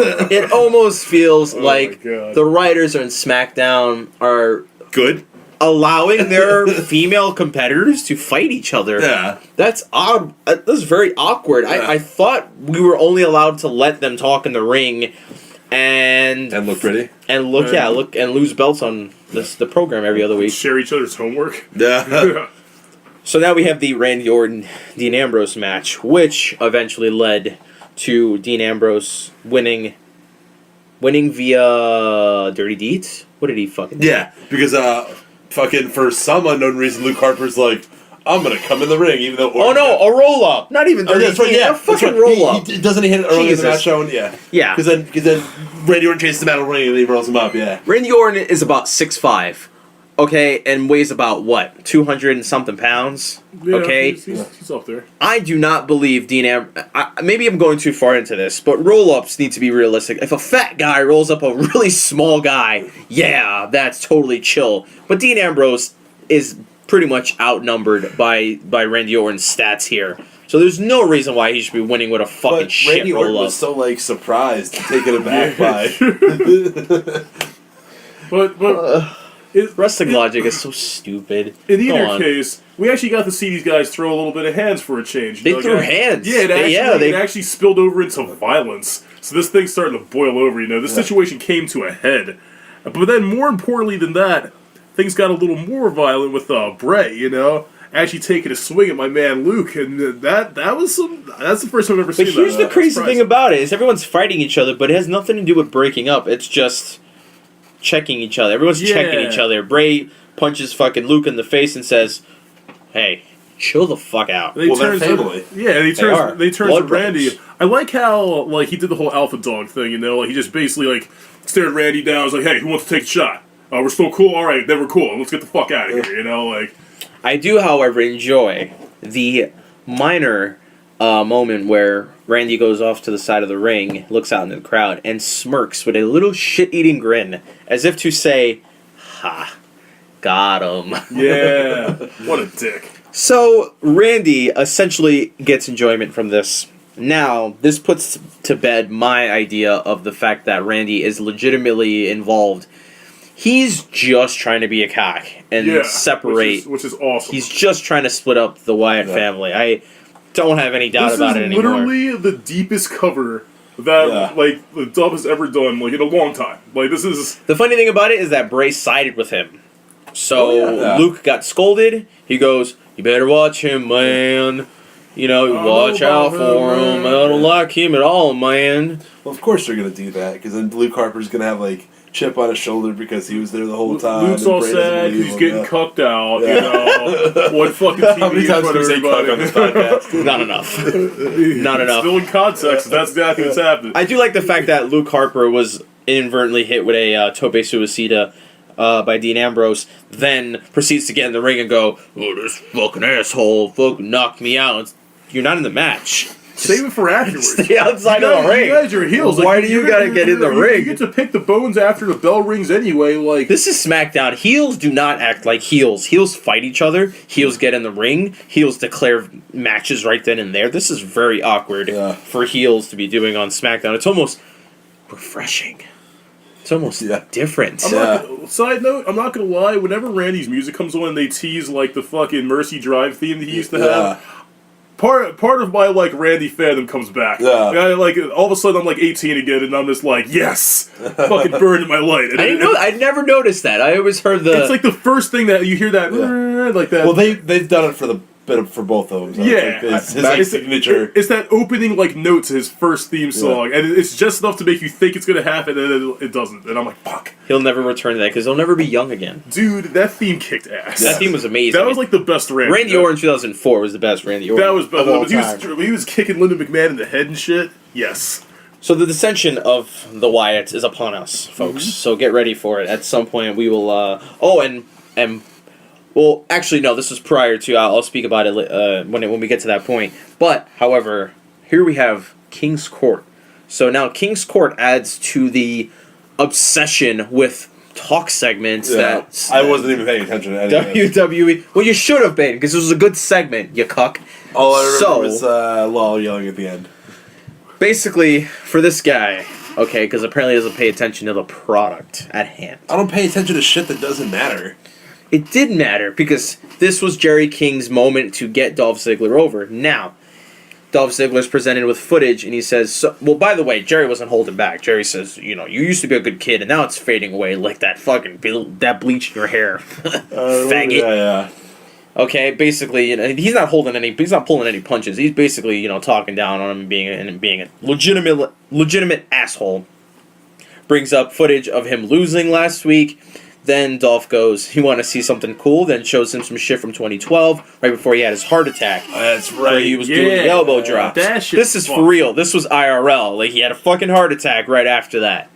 C: my God.
A: the writers on SmackDown are
B: Good.
A: allowing their female competitors to fight each other.
B: Yeah.
A: That's odd. That's very awkward.
B: Yeah.
A: I thought we were only allowed to let them talk in the ring and
B: And look pretty.
A: and lose belts on the program every other week.
C: Share each other's homework.
B: Yeah.
A: So now we have the Randy Orton Dean Ambrose match, which eventually led to Dean Ambrose winning via Dirty Deeds. What did he fucking do?
B: Yeah, because fucking for some unknown reason, Luke Harper's like, I'm gonna come in the ring, even though.
A: Oh no, a roll up. Not even
B: Oh,
A: Dirty
B: that's right.
A: Deeds,
B: Yeah,
A: a fucking roll up.
B: Doesn't he hit it early in the
A: Jesus.
B: match show? Yeah.
A: Yeah.
B: Because then Randy Orton chases him out of the ring and he rolls him up. Yeah.
A: Randy Orton is about 6'5", okay, and weighs about what, 200 and something pounds.
C: Yeah,
A: Okay,
C: he's up there.
A: I do not believe Dean maybe I'm going too far into this, but roll-ups need to be realistic. If a fat guy rolls up a really small guy, yeah, that's totally chill. But Dean Ambrose is pretty much outnumbered by Randy Orton's stats here. So there's no reason why he should be winning with a fucking
B: But
A: shit
B: Randy Orton
A: roll-up.
B: was so like surprised, taken aback by.
C: But
A: Wrestling logic is so stupid.
C: in
A: Go
C: either
A: on.
C: case, we actually got to see these guys throw a little bit of hands for a change.
A: They
C: You know,
A: threw
C: guys-
A: hands.
C: Yeah,
A: They
C: it actually spilled over into violence. So this thing's starting to boil over. You know, the situation came to a head. But then, more importantly than that, things got a little more violent with Bray. You know, actually taking a swing at my man Luke, and that was some. That's the first time I've ever seen
A: But
C: that.
A: here's the
C: That's
A: crazy
C: surprising.
A: thing about it is everyone's fighting each other, but it has nothing to do with breaking up. It's just checking each other. Everyone's checking
C: Yeah.
A: each other. Bray punches fucking Luke in the face and says, "Hey, chill the fuck out."
C: And he
B: Well, they're
C: turns to-
B: family.
C: Yeah, and
A: are.
C: they turn to
A: Blood
C: Randy.
A: brothers.
C: I like how like he did the whole alpha dog thing. You know, like he just basically like stared Randy down. Was like, "Hey, who wants to take a shot? We're still cool. All right, then we're cool. Let's get the fuck out of here." You know, like
A: I do, however, enjoy the minor moment where Randy goes off to the side of the ring, looks out into the crowd, and smirks with a little shit-eating grin, as if to say, "Ha, got him."
C: yeah, what a dick.
A: So, Randy essentially gets enjoyment from this. Now, this puts to bed my idea of the fact that Randy is legitimately involved. He's just trying to be a cock and
C: Yeah,
A: separate.
C: which is awesome.
A: He's just trying to split up the Wyatt family. I don't have any doubt
C: this
A: about
C: is
A: it anymore.
C: literally the deepest cover that like the dub has ever done like in a long time. Like this is
A: The funny thing about it is that Bray sided with him. So
B: Yeah.
A: Luke got scolded. He goes, "You better watch him, man. You know,
C: don't
A: watch
C: know
A: out
C: about
A: for
C: him,
A: him. I don't like him at all, man."
B: Well, of course they're gonna do that because then Luke Harper's gonna have like chip on his shoulder because he was there the whole time.
C: Luke's
B: and
C: all
B: Bray doesn't
C: sad
B: believe
C: because he's
B: him,
C: getting
B: yeah.
C: cucked out.
B: Yeah.
C: You know, what fucking TV
B: How many
C: in
B: times
C: front
B: did we
C: of
B: say cuck on this podcast?
A: Not enough. Not enough.
C: Still in context. That's exactly what's happening.
A: I do like the fact that Luke Harper was inadvertently hit with a tope suicida by Dean Ambrose, then proceeds to get in the ring and go, "Oh, this fucking asshole fucking knocked me out." You're not in the match.
C: Save it for afterwards.
A: Stay outside of the ring.
C: You guys are heels.
A: Why do you gotta get in the ring?
C: You get to pick the bones after the bell rings anyway. Like
A: This is SmackDown. Heels do not act like heels. Heels fight each other. Heels get in the ring. Heels declare matches right then and there. This is very awkward for heels to be doing on SmackDown. It's almost refreshing. It's almost different.
C: Side note, I'm not gonna lie. Whenever Randy's music comes on, they tease like the fucking Mercy Drive theme that he used to have. Part of my like Randy fandom comes back.
B: Yeah.
C: And I, like all of a sudden I'm like 18 again, and I'm just like, yes, fucking burning my light. And
A: I didn't know. I never noticed that. I always heard the.
C: It's like the first thing that you hear that like that.
B: Well, they've done it for the for both of them. So
C: Yeah,
B: it's his signature.
C: It's that opening like note to his first theme song, and it's just enough to make you think it's gonna happen, and then it doesn't. And I'm like, fuck,
A: he'll never return to that because he'll never be young again.
C: dude, that theme kicked ass.
A: That theme was amazing.
C: That was like the best Randy.
A: Randy Orton 2004 was the best Randy Orton.
C: That was best.
A: of all
C: But
A: time.
C: he was kicking Linda McMahon in the head and shit. Yes.
A: So the dissension of the Wyatts is upon us, folks. So get ready for it. At some point, we will. Well, actually, no. This was prior to. I'll speak about it when we get to that point. But, however, here we have King's Court. So now King's Court adds to the obsession with talk segments that
B: I wasn't even paying attention to any of it.
A: WWE. Well, you should have been because it was a good segment, you cuck.
B: All I remember
A: So-
B: was Lawler yelling at the end.
A: Basically, for this guy, okay, because apparently he doesn't pay attention to the product at hand.
B: I don't pay attention to shit that doesn't matter.
A: It did matter because this was Jerry King's moment to get Dolph Ziggler over. Now, Dolph Ziggler's presented with footage, and he says, well, by the way, Jerry wasn't holding back. Jerry says, you used to be a good kid, and now it's fading away like that fucking that bleach in your hair, faggot.
B: Yeah.
A: Okay, basically, he's not pulling any punches. He's basically, talking down on him and being a legitimate asshole. Brings up footage of him losing last week. Then Dolph goes, you want to see something cool? Then shows him some shit from 2012, right before he had his heart attack.
B: That's
A: Where
B: right.
A: he was doing the elbow drops.
C: That shit
A: This is for real. This was IRL. Like, he had a fucking heart attack right after that.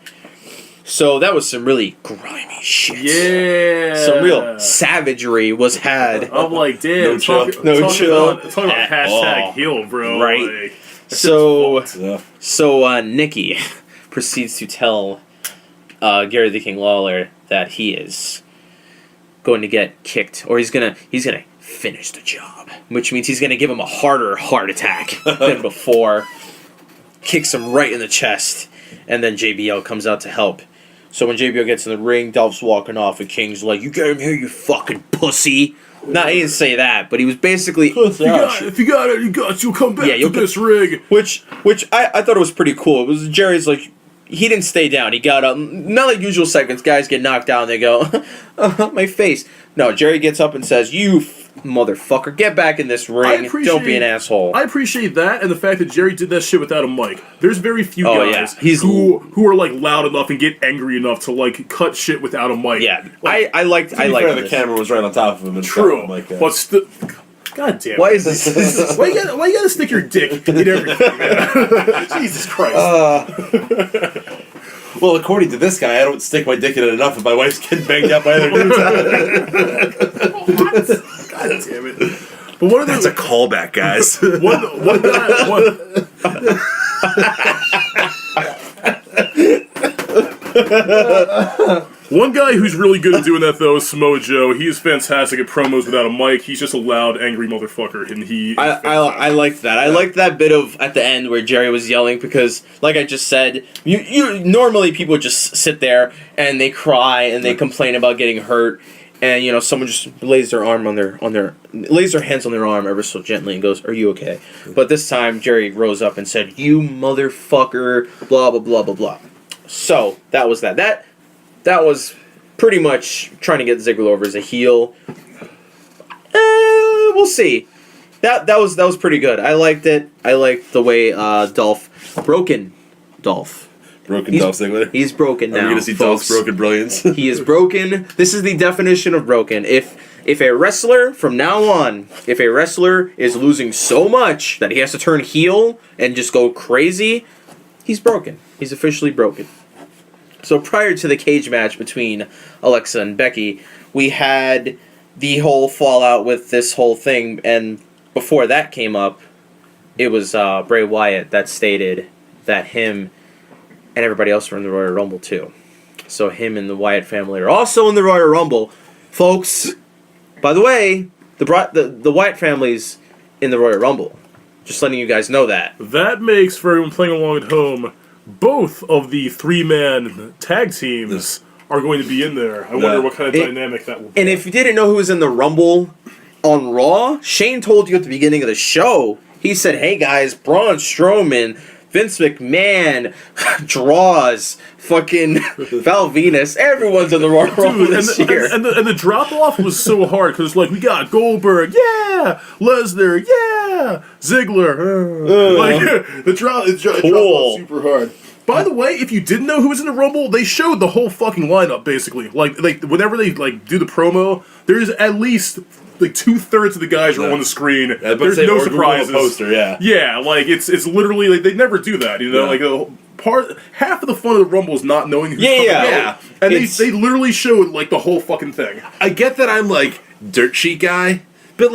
A: So that was some really grimy shit.
C: Yeah.
A: Some real savagery was had.
C: I'm like, damn.
B: No chill.
C: Talking about
A: At
C: hashtag
B: all.
C: heel, bro.
A: Right.
C: Like,
A: So Nikki proceeds to tell Gary the King Lawler that he is going to get kicked, or he's gonna finish the job, which means he's gonna give him a harder heart attack than before. Kicks him right in the chest, and then JBL comes out to help. So when JBL gets in the ring, Dolph's walking off, and King's like, "You get him here, you fucking pussy." No, he didn't say that, but he was basically
C: if you got it, you got you. Come back
A: you'll
C: to this rig.
A: Which I thought it was pretty cool. It was Jerry's like, he didn't stay down. He got up. Not like usual segments. Guys get knocked down. They go, my face. No, Jerry gets up and says, "You motherfucker, get back in this ring. Don't be an asshole."
C: I appreciate that and the fact that Jerry did that shit without a mic. There's very few
A: Oh,
C: guys
A: yeah.
C: who are like loud enough and get angry enough to like cut shit without a mic.
A: Yeah,
C: Like,
A: I liked
B: the
A: this.
B: camera was right on top of him. And
C: true,
B: stuff like that.
C: but still. God damn it.
A: Why is this?
C: Why you gotta stick your dick in everything, man? Jesus Christ.
B: Well, according to this guy, I don't stick my dick in it enough if my wife's getting banged up by other dudes.
C: God damn it. But one of
B: That's a callback, guys.
C: one guy one guy who's really good at doing that though is Samoa Joe. He is fantastic at promos without a mic. He's just a loud, angry motherfucker, and he.
A: I liked that. I liked that bit of at the end where Jerry was yelling because, like I just said, you normally people just sit there and they cry and they complain about getting hurt, and someone just lays their arm lays their hands on their arm ever so gently and goes, "Are you okay?" But this time Jerry rose up and said, "You motherfucker," blah blah blah blah blah. So that was that. That was pretty much trying to get Ziggler over as a heel. We'll see. That was pretty good. I liked it. I liked the way broken Dolph.
B: Broken Dolph Ziggler.
A: He's broken now.
B: Are we gonna see
A: folks.
B: Dolph's broken brilliance?
A: He is broken. This is the definition of broken. If a wrestler from now on, if a wrestler is losing so much that he has to turn heel and just go crazy, he's broken. He's officially broken. So prior to the cage match between Alexa and Becky, we had the whole fallout with this whole thing, and before that came up, it was Bray Wyatt that stated that him and everybody else were in the Royal Rumble too. So him and the Wyatt family are also in the Royal Rumble. Folks, by the way, the Wyatt family's in the Royal Rumble. Just letting you guys know that.
C: That makes, for everyone playing along at home, both of the three-man tag teams are going to be in there. I wonder what kind of dynamic that will be.
A: And if you didn't know who was in the Rumble on Raw, Shane told you at the beginning of the show, he said, "Hey guys, Braun Strowman, Vince McMahon, Draws, fucking Val Venus, everyone's in the Royal Rumble this year."
C: And the drop-off was so hard, because like, we got Goldberg, yeah! Lesnar, yeah! Ziggler, like, the drop off super hard. By the way, if you didn't know who was in the Rumble, they showed the whole fucking lineup, basically. Like whenever they, do the promo, there's at least, 2/3 of the guys are on the screen. There's no surprises.
B: Poster, yeah.
C: Yeah, it's literally, they never do that, half of the fun of the Rumble is not knowing who's coming out. And they literally showed, the whole fucking thing.
B: I get that I'm, dirt sheet guy, but,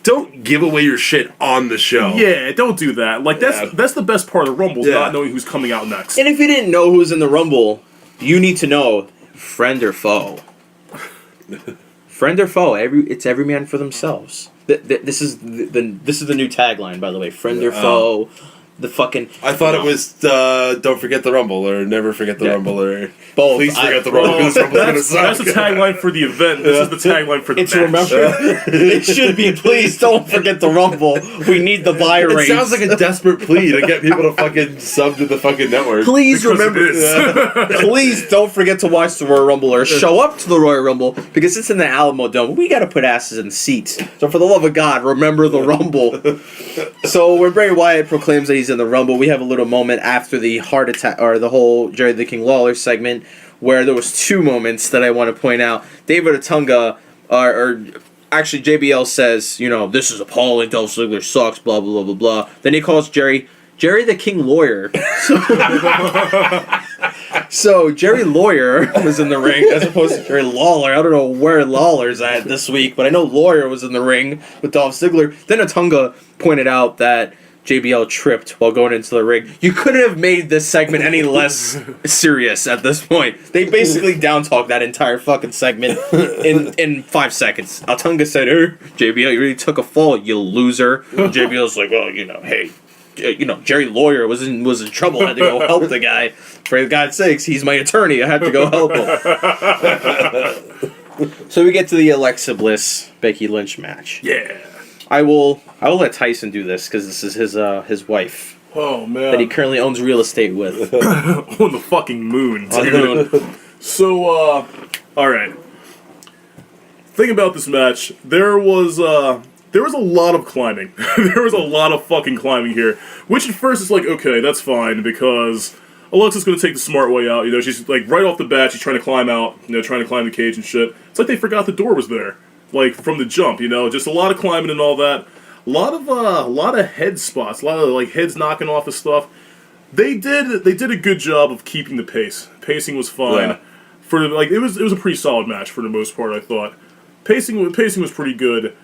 B: don't give away your shit on the show.
C: Yeah, don't do that. Like that's the best part of the Rumble, is
B: Yeah.
C: not knowing who's coming out next.
A: And if you didn't know who's in the Rumble, you need to know friend or foe. Friend or foe, it's every man for themselves. This is the new tagline, by the way. Friend or foe. The fucking.
B: I thought it was don't forget the Rumble or never forget the Rumble or
A: both.
B: please forget the Rumble because Rumble's gonna
C: That's
B: suck.
C: the tagline for the event. This is the tagline for the
A: It's
C: match.
A: remember. It should be. Please don't forget the Rumble. We need the buy
B: It
A: rates.
B: sounds like a desperate plea to get people to fucking sub to the fucking network.
A: Please
C: Because
A: remember.
C: it is.
A: Please don't forget to watch the Royal Rumble or show up to the Royal Rumble because it's in the Alamo Dome. We got to put asses in seats. So for the love of God, remember the Rumble. So when Bray Wyatt proclaims that he's in the Rumble, we have a little moment after the heart attack or the whole Jerry the King Lawler segment where there was two moments that I want to point out. David Otunga, or actually JBL says, this is appalling. Dolph Ziggler sucks. Blah blah blah blah blah. Then he calls Jerry the King Lawyer. So Jerry Lawyer was in the ring as opposed to Jerry Lawler. I don't know where Lawler's at this week, but I know Lawyer was in the ring with Dolph Ziggler. Then Otunga pointed out that JBL tripped while going into the ring. You couldn't have made this segment any less serious at this point. They basically down-talked that entire fucking segment in 5 seconds. Otunga said, JBL, you really took a fall, you loser. JBL's like, well, hey, Jerry Lawyer was in trouble. I had to go help the guy. For God's sakes, he's my attorney. I had to go help him. So we get to the Alexa Bliss Becky Lynch match.
C: Yeah.
A: I will let Tyson do this because this is his wife
C: Oh man.
A: that he currently owns real estate with.
C: On the fucking moon.
A: On the
C: dude.
A: moon.
C: So, all right. Thing about this match, there was a lot of climbing. There was a lot of fucking climbing here. Which at first is like, okay, that's fine because Alexa's gonna take the smart way out. She's like right off the bat, she's trying to climb out. Trying to climb the cage and shit. It's like they forgot the door was there, like from the jump. Just a lot of climbing and all that. A lot of head spots. A lot of like heads knocking off of stuff. They did a good job of keeping the pace. Pacing was fine.
B: Yeah.
C: It was a pretty solid match for the most part. I thought pacing was pretty good.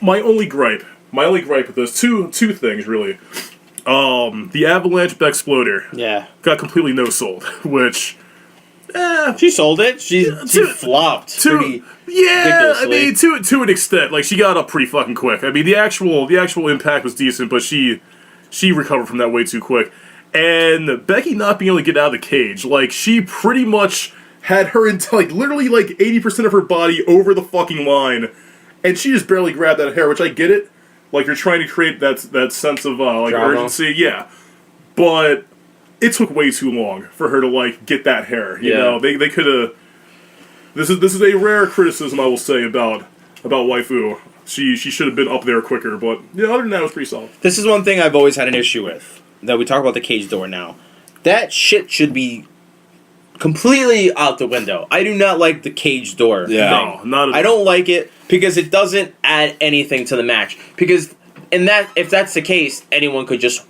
C: My only gripe with this two things really. The Avalanche Bexploder
A: Yeah.
C: got completely no sold, which
A: She sold it. She flopped pretty ridiculously.
C: to an extent, like she got up pretty fucking quick. I mean, the actual impact was decent, but she recovered from that way too quick. And Becky not being able to get out of the cage, like she pretty much had her literally 80% of her body over the fucking line, and she just barely grabbed that hair. Which I get it, like you're trying to create that sense of
A: Drama.
C: urgency, yeah, but it took way too long for her to get that hair. You know, they could have. This is a rare criticism I will say about Waifu. She should have been up there quicker, but other than that, it was pretty solid.
A: This is one thing I've always had an issue with. That we talk about the cage door now. That shit should be completely out the window. I do not like the cage door
B: Yeah.
A: thing.
C: No, not at
A: I
C: all.
A: don't like it because it doesn't add anything to the match. Because if that's the case, anyone could just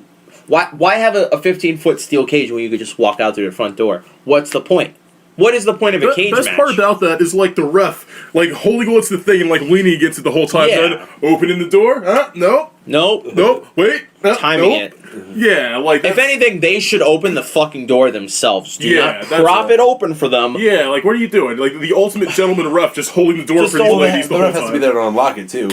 A: why have a 15-foot steel cage when you could just walk out through the front door? What's the point? What is the point of a cage
C: best
A: match?
C: part about that is the ref holding on to the thing and leaning against it the whole time.
A: Yeah.
C: Then opening the door. Nope.
A: Nope.
C: Wait.
A: Timing
C: nope.
A: it.
C: Yeah,
A: If anything, they should open the fucking door themselves. Do
C: Yeah,
A: not
C: that's
A: prop
C: all.
A: it open for them.
C: Yeah, what are you doing? The ultimate gentleman ref just holding the door
A: Just
C: for these
A: hold it.
C: ladies the
B: The
C: whole
B: ref has to be
C: time.
B: there to unlock it too.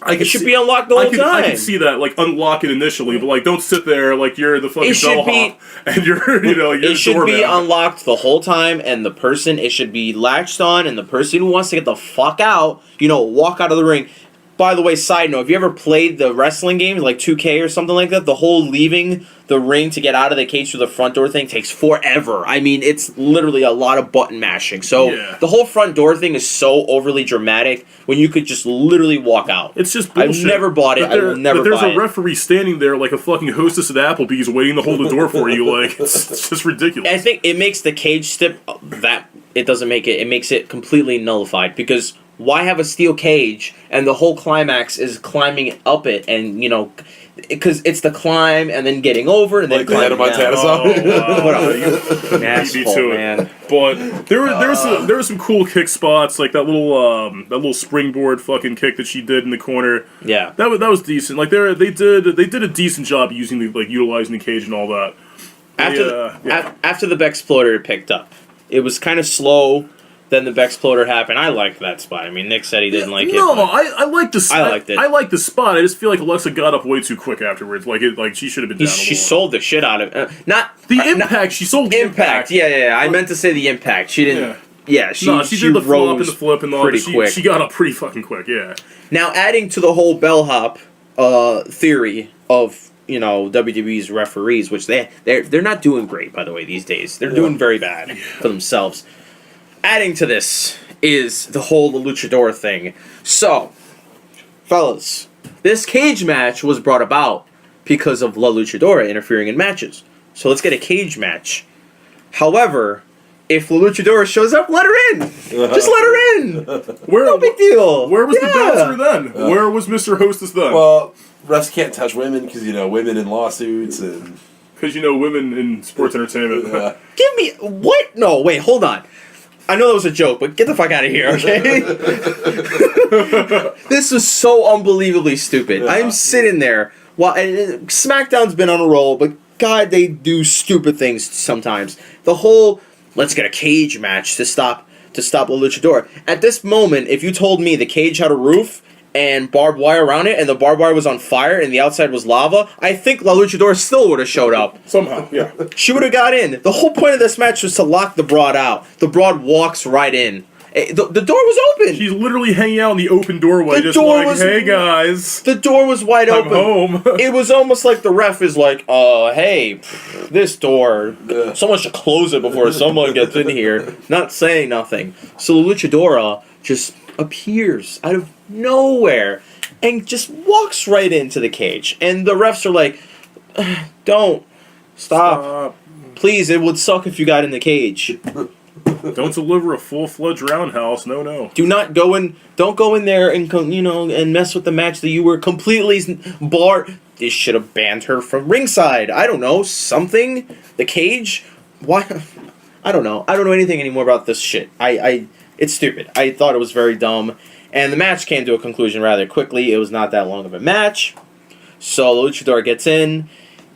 A: It should be unlocked the whole
C: I
A: time.
C: can see that, unlock it initially, but don't sit there like you're the fucking
A: It should be-
C: bellhop and you're, you're
A: It should
C: the
A: be
C: doorman.
A: unlocked the whole time, and it should be latched on, and the person who wants to get the fuck out, walk out of the ring. By the way, side note, have you ever played the wrestling games, like 2K or something like that? The whole leaving the ring to get out of the cage through the front door thing takes forever. I mean, it's literally a lot of button mashing. So
C: Yeah.
A: the whole front door thing is so overly dramatic when you could just literally walk out.
C: It's just
A: I've
C: bullshit.
A: never bought it.
C: But
A: I will never
C: there's
A: buy
C: a
A: it.
C: referee standing there like a fucking hostess at Applebee's waiting to hold the door for you. It's just ridiculous.
A: I think it makes the cage stip that it doesn't make it. It makes it completely nullified because why have a steel cage and the whole climax is climbing up it and, because it's the climb and then getting over and then
B: Like the Hannah
A: climbing
B: Montana
A: down.
B: song?
A: What
C: wow.
A: an asshole,
C: to it.
A: man.
C: But there were some cool kick spots, like that little springboard fucking kick that she did in the corner.
A: Yeah.
C: That was decent. Like they did a decent job utilizing the cage and all that.
A: After the Bexploder picked up, it was kind of slow. Then the Bexploder happened. I liked that spot. I mean, Nick said he didn't like it.
C: No,
A: but
C: I liked the.
A: I liked it.
C: I liked the spot. I just feel like Alexa got up way too quick afterwards. Like she should have been down.
A: she
C: a little.
A: sold the shit out of it. Not
C: The
A: not-
C: impact. She sold the
A: impact. Yeah. I meant to say the impact. She didn't. Yeah, she
C: did the flop and
A: rose
C: the flip and all.
A: pretty
C: But
A: quick.
C: she got up pretty fucking quick. Yeah.
A: Now, adding to the whole bellhop theory of WWE's referees, which they're not doing great, by the way, these days. They're doing very bad for themselves. Adding to this is the whole luchador thing. So, fellas, this cage match was brought about because of La Luchadora interfering in matches. So let's get a cage match. However, if La Luchadora shows up, let her in. Just let her in. No big deal.
C: Where was the
A: Yeah.
C: bouncer then? Where was Mr. Hostess then?
B: Well, refs can't touch women because women in lawsuits and
C: Because women in sports entertainment.
A: Give me what? No, wait, hold on. I know that was a joke, but get the fuck out of here, okay? This was so unbelievably stupid.
B: Yeah.
A: I'm sitting there while SmackDown's been on a roll, but God, they do stupid things sometimes. The whole let's get a cage match to stop La Luchadora. At this moment, if you told me the cage had a roof and barbed wire around it, and the barbed wire was on fire, and the outside was lava, I think La Luchadora still would have showed up.
C: Somehow, yeah.
A: She would have got in. The whole point of this match was to lock the Broad out. The Broad walks right in. The door was open.
C: She's literally hanging out in the open doorway,
A: The
C: just
A: door
C: like,
A: was-
C: hey guys,
A: The door was wide
C: I'm
A: open.
C: home.
A: It was almost like the ref is like, hey, this door,
B: Yeah.
A: someone should close it before someone gets in here. Not saying nothing. So the Luchadora just appears out of nowhere and just walks right into the cage. And the refs are like, don't. Stop. Please, it would suck if you got in the cage.
C: Don't deliver a full-fledged roundhouse. No.
A: Do not go in. Don't go in there and and mess with the match that you were completely barred. They should have banned her from ringside. I don't know, something. The cage. Why? I don't know. I don't know anything anymore about this shit. It's stupid. I thought it was very dumb, and the match came to a conclusion rather quickly. It was not that long of a match. So Luchador gets in,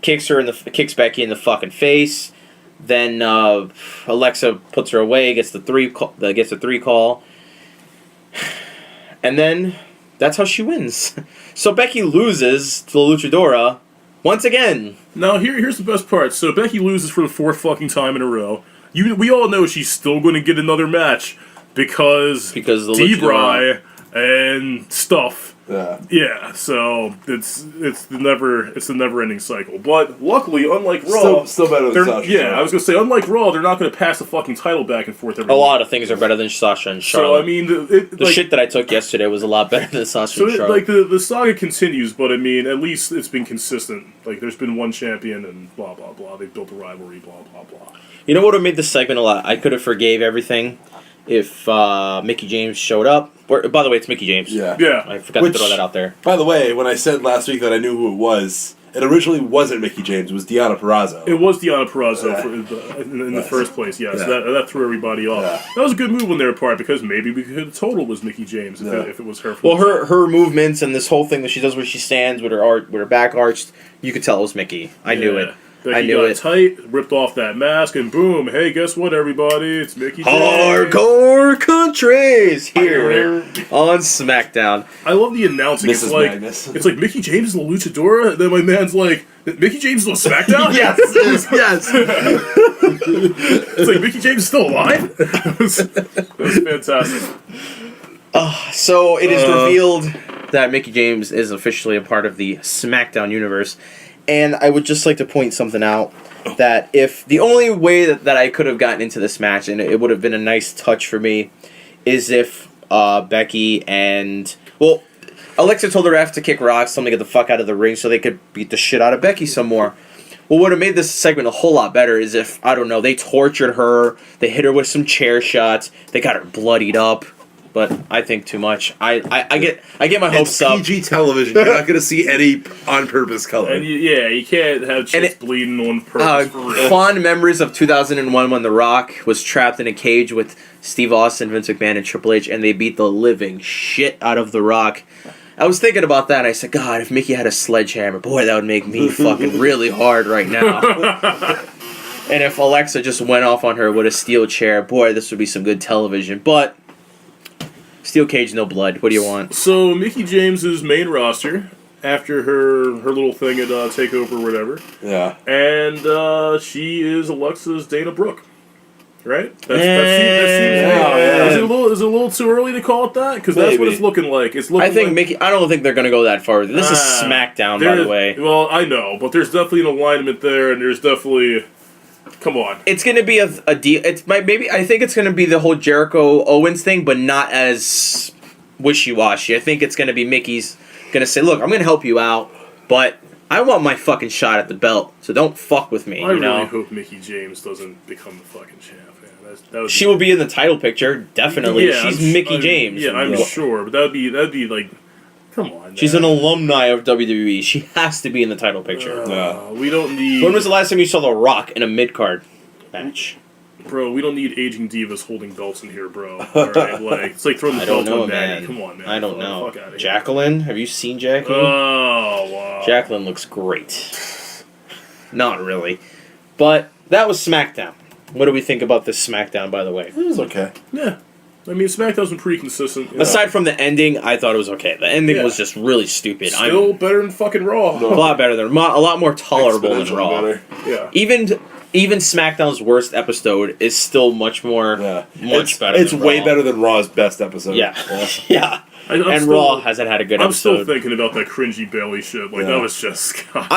A: kicks Becky in the fucking face. Then Alexa puts her away, gets the three call, and then that's how she wins. So Becky loses to the Luchadora once again.
C: Now here's the best part. So Becky loses for the fourth fucking time in a row. We all know she's still going to get another match because
A: the
C: Debray and stuff.
B: yeah.
C: Yeah, so it's the never-ending cycle. But luckily, unlike Raw,
B: Still better than
C: they're-
B: Sasha.
C: yeah, I was gonna say, unlike Raw, they're not gonna pass the fucking title back and forth every
A: A
C: week.
A: lot of things are better than Sasha and Charlotte.
C: So I mean,
A: the shit that I took yesterday was a lot better than Sasha
C: So
A: and Charlotte.
C: the saga continues, but I mean, at least it's been consistent. Like, there's been one champion and blah blah blah. They've built a rivalry, blah blah blah.
A: You know what would have made this segment a lot? I could have forgave everything if Mickey James showed up. By the way, it's Mickey James.
B: Yeah.
C: Yeah,
A: I forgot to throw that out there.
B: By the way, when I said last week that I knew who it was, it originally wasn't Mickey James. It was Deonna Purrazzo.
C: it was Deonna Purrazzo
B: Yeah.
C: in the first place. Yeah, so
B: Yeah.
C: that threw everybody off.
B: Yeah.
C: That was a good move on their part because maybe we could have told it was Mickey James if it was her.
A: Well, her movements and this whole thing that she does where she stands with her back arched, you could tell it was Mickey. I knew it.
C: Becky
A: I knew
C: got
A: it.
C: tight, ripped off that mask, and boom! Hey, guess what, everybody? It's Mickey James.
A: Hardcore countries here on SmackDown.
C: I love the announcing.
B: Mrs.
C: It's like
B: Magnus.
C: it's like Mickey James is the Luchadora. And then my man's like, Mickey James is on SmackDown.
A: Yes.
C: It's like Mickey James is still alive. It was fantastic.
A: So it is revealed that Mickey James is officially a part of the SmackDown universe. And I would just like to point something out, that if the only way that I could have gotten into this match, and it would have been a nice touch for me, is if Becky and... Well, Alexa told the ref to kick rocks, tell them to get the fuck out of the ring so they could beat the shit out of Becky some more. What would have made this segment a whole lot better is if, I don't know, they tortured her, they hit her with some chair shots, they got her bloodied up, but I think too much. I get my hopes
B: It's
A: up.
B: PG television. You're not going to see any on purpose color.
C: And you can't have chicks bleeding on purpose for real.
A: Fond memories of 2001 when The Rock was trapped in a cage with Steve Austin, Vince McMahon, and Triple H, and they beat the living shit out of The Rock. I was thinking about that, and I said, God, if Mickey had a sledgehammer, boy, that would make me fucking really hard right now. And if Alexa just went off on her with a steel chair, boy, this would be some good television. But steel cage, no blood. What do you want?
C: So Mickey James's main roster after her little thing at Takeover or whatever,
B: Yeah.
C: and she is Alexa's Dana Brooke, right? That
B: Yeah.
C: seems. Is it a little too early to call it that? Because that's what
B: Maybe.
C: it's looking like. It's looking.
A: I think
C: like,
A: Mickey. I don't think they're gonna go that far. This is SmackDown, by the way.
C: Well, I know, but there's definitely an alignment there, and there's definitely. Come on.
A: It's gonna be a deal. It's maybe. I think it's gonna be the whole Jericho Owens thing, but not as wishy washy. I think it's gonna be Mickey's gonna say, "Look, I'm gonna help you out, but I want my fucking shot at the belt, so don't fuck with me."
C: I
A: You know.
C: really hope Mickey James doesn't become the fucking champ. Man. That would
A: She will be in the title picture, definitely.
C: Yeah,
A: She's Mickey James.
C: Yeah, I'm sure, but that'd be like, come on.
A: She's an alumni of WWE. She has to be in the title picture.
C: We don't need.
A: When was the last time you saw The Rock in a mid-card match?
C: Bro, we don't need aging divas holding belts in here, bro. Alright, like it's like throwing the
A: I don't
C: belt
A: know,
C: on Maggie.
A: man.
C: Come on, man.
A: I don't
C: Fuck
A: know.
C: outta here.
A: Jacqueline? Have you seen Jacqueline?
C: Oh wow.
A: Jacqueline looks great. Not really. But that was SmackDown. What do we think about this SmackDown, by the way?
B: It was okay.
C: Yeah. I mean, SmackDown's been pretty consistent.
A: Aside from the ending, I thought it was okay. The ending
C: Yeah.
A: was just really stupid.
C: Still better than fucking Raw.
A: a lot better than a lot more tolerable than
B: Exponentially
A: Raw.
B: better.
C: Yeah.
A: Even SmackDown's worst episode is still much more
B: It's
A: better.
B: It's
A: than
B: way
A: Raw.
B: better than Raw's best episode.
A: Yeah, yeah.
C: I'm
A: And
C: still-
A: Raw hasn't had a good
C: I'm
A: episode.
C: still thinking about that cringy Bailey shit. Like,
B: Yeah.
C: that was just. God.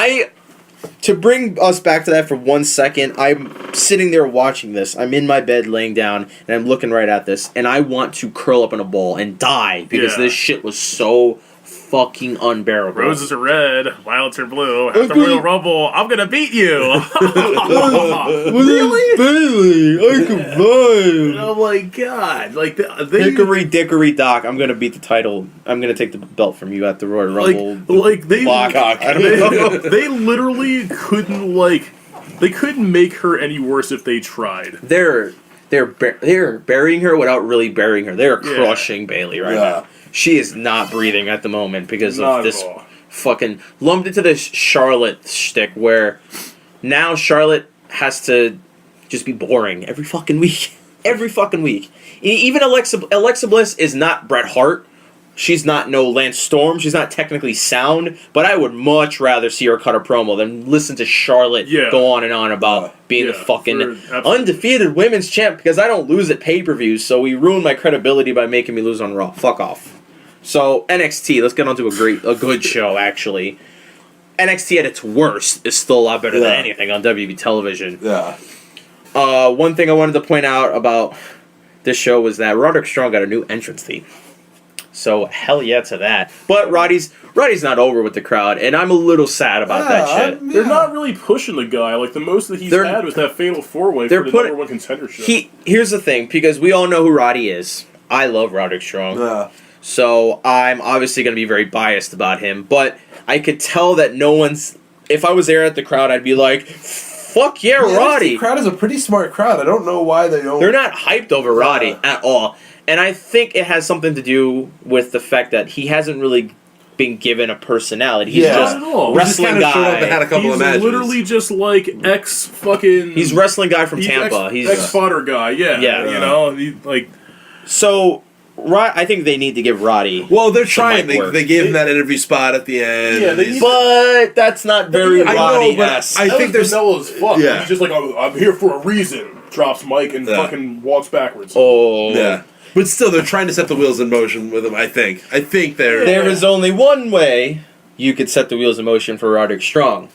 A: To bring us back to that for 1 second, I'm sitting there watching this. I'm in my bed laying down, and I'm looking right at this, and I want to curl up in a ball and die because
C: Yeah.
A: this shit was so fucking unbearable.
C: Roses are red, violets are blue. At the Royal Rumble, I'm gonna beat you.
A: Really? Bailey, I can fly.
C: Oh my god! Like they
A: Hickory dickory dock. I'm gonna beat the title. I'm gonna take the belt from you at the Royal Rumble.
C: like they
A: block. I don't
C: they,
A: know.
C: they literally couldn't they couldn't make her any worse if they tried.
A: They're burying her without really burying her. They're
C: Yeah.
A: crushing Bailey right
B: Yeah.
A: now. She is not breathing at the moment because
C: Not
A: of
C: at
A: this
C: all.
A: fucking lumped into this Charlotte shtick where now Charlotte has to just be boring every fucking week. Every fucking week. Even Alexa Bliss is not Bret Hart. She's not no Lance Storm. She's not technically sound, but I would much rather see her cut a promo than listen to Charlotte go on and on about being the fucking undefeated women's champ because I don't lose at pay-per-views, so we ruined my credibility by making me lose on Raw. Fuck off. So NXT, let's get on to a good show, actually. NXT at its worst is still a lot better than anything on WWE television.
B: Yeah.
A: One thing I wanted to point out about this show was that Roderick Strong got a new entrance theme. So hell yeah to that. But Roddy's not over with the crowd, and I'm a little sad about that shit.
C: They're not really pushing the guy. Like the most that he's had was that fatal 4-way for the number one contendership.
A: Here's the thing, because we all know who Roddy is. I love Roderick Strong.
B: Yeah.
A: So I'm obviously going to be very biased about him, but I could tell that no one's... If I was there at the crowd, I'd be like, fuck yeah, Roddy!
B: The crowd is a pretty smart crowd. I don't know why they don't...
A: They're not hyped over Roddy at all. And I think it has something to do with the fact that he hasn't really been given a personality. He's just wrestling guy.
B: Had a couple
C: he's
B: of matches.
C: Literally just like fucking.
A: He's wrestling guy from Tampa. He's
C: ex-fodder guy. Yeah. You know,
A: So, I think they need to give Roddy.
B: Well, they're trying.
A: mic work.
B: They gave him that interview spot at the end.
C: Yeah,
A: but that's not very Roddy-esque.
B: I think there's
C: vanilla as fuck.
B: Yeah.
C: He's just like, I'm here for a reason. Drops mic and fucking walks backwards.
A: Oh.
B: Yeah. But still, they're trying to set the wheels in motion with him, I think. I think they're...
A: There is only one way you could set the wheels in motion for Roderick Strong,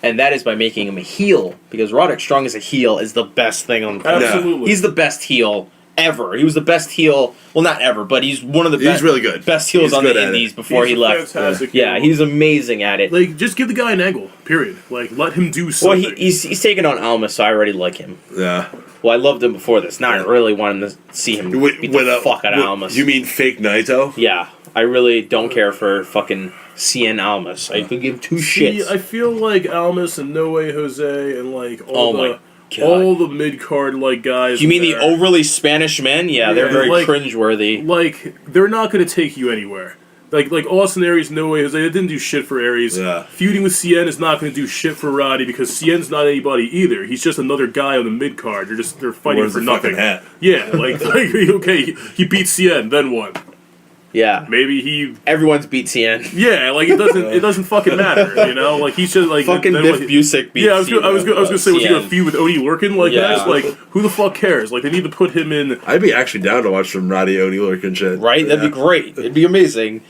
A: and that is by making him a heel, because Roderick Strong as a heel is the best thing on the planet.
C: Absolutely.
A: He's the best heel ever. He was the best heel, well, not ever, but he's one of the best,
B: He's really good.
A: best heels
B: He's
A: on
B: good
A: the
B: at
A: indies
B: it.
A: before
C: He's
A: he
C: a
A: left.
C: fantastic
A: Yeah,
C: heel.
A: he's amazing at it.
C: Like, just give the guy an angle, period. Like, let him do
A: Well,
C: something.
A: he's taken on Almas, so I already like him.
B: Yeah.
A: Well, I loved him before this. Now I really want to see him beat the fuck out of Almas.
B: You mean fake Naito?
A: Yeah, I really don't care for fucking CN Almas. I could give two shits.
C: I feel like Almas and No Way Jose and like all
A: my God.
C: all the mid card like guys.
A: You mean the
C: there,
A: overly Spanish men? Yeah, they're very
C: like-
A: cringeworthy.
C: Like they're not going to take you anywhere. Like Austin Aries, No Way Jose, it didn't do shit for Aries.
B: Yeah.
C: Feuding with CN is not going to do shit for Roddy because CN's not anybody either. He's just another guy on the mid card. They're fighting
B: Wears
C: for
B: the
C: nothing.
B: fucking hat.
C: Yeah, like okay, he beat CN, then what?
A: Yeah,
C: Maybe he.
A: everyone's beat CN.
C: Yeah, like it doesn't fucking matter, you know. Like he's just like
A: Fucking
C: then
A: Biff
C: what-
A: Busick beat
C: Yeah, I was gonna say, was he gonna
A: CN.
C: feud with Oni Lurkin like
A: Yeah.
C: that? Like, who the fuck cares? Like, they need to put him in.
B: I'd be actually down to watch some Roddy Oni Lurkin shit.
A: Right? That'd be great. It'd be amazing.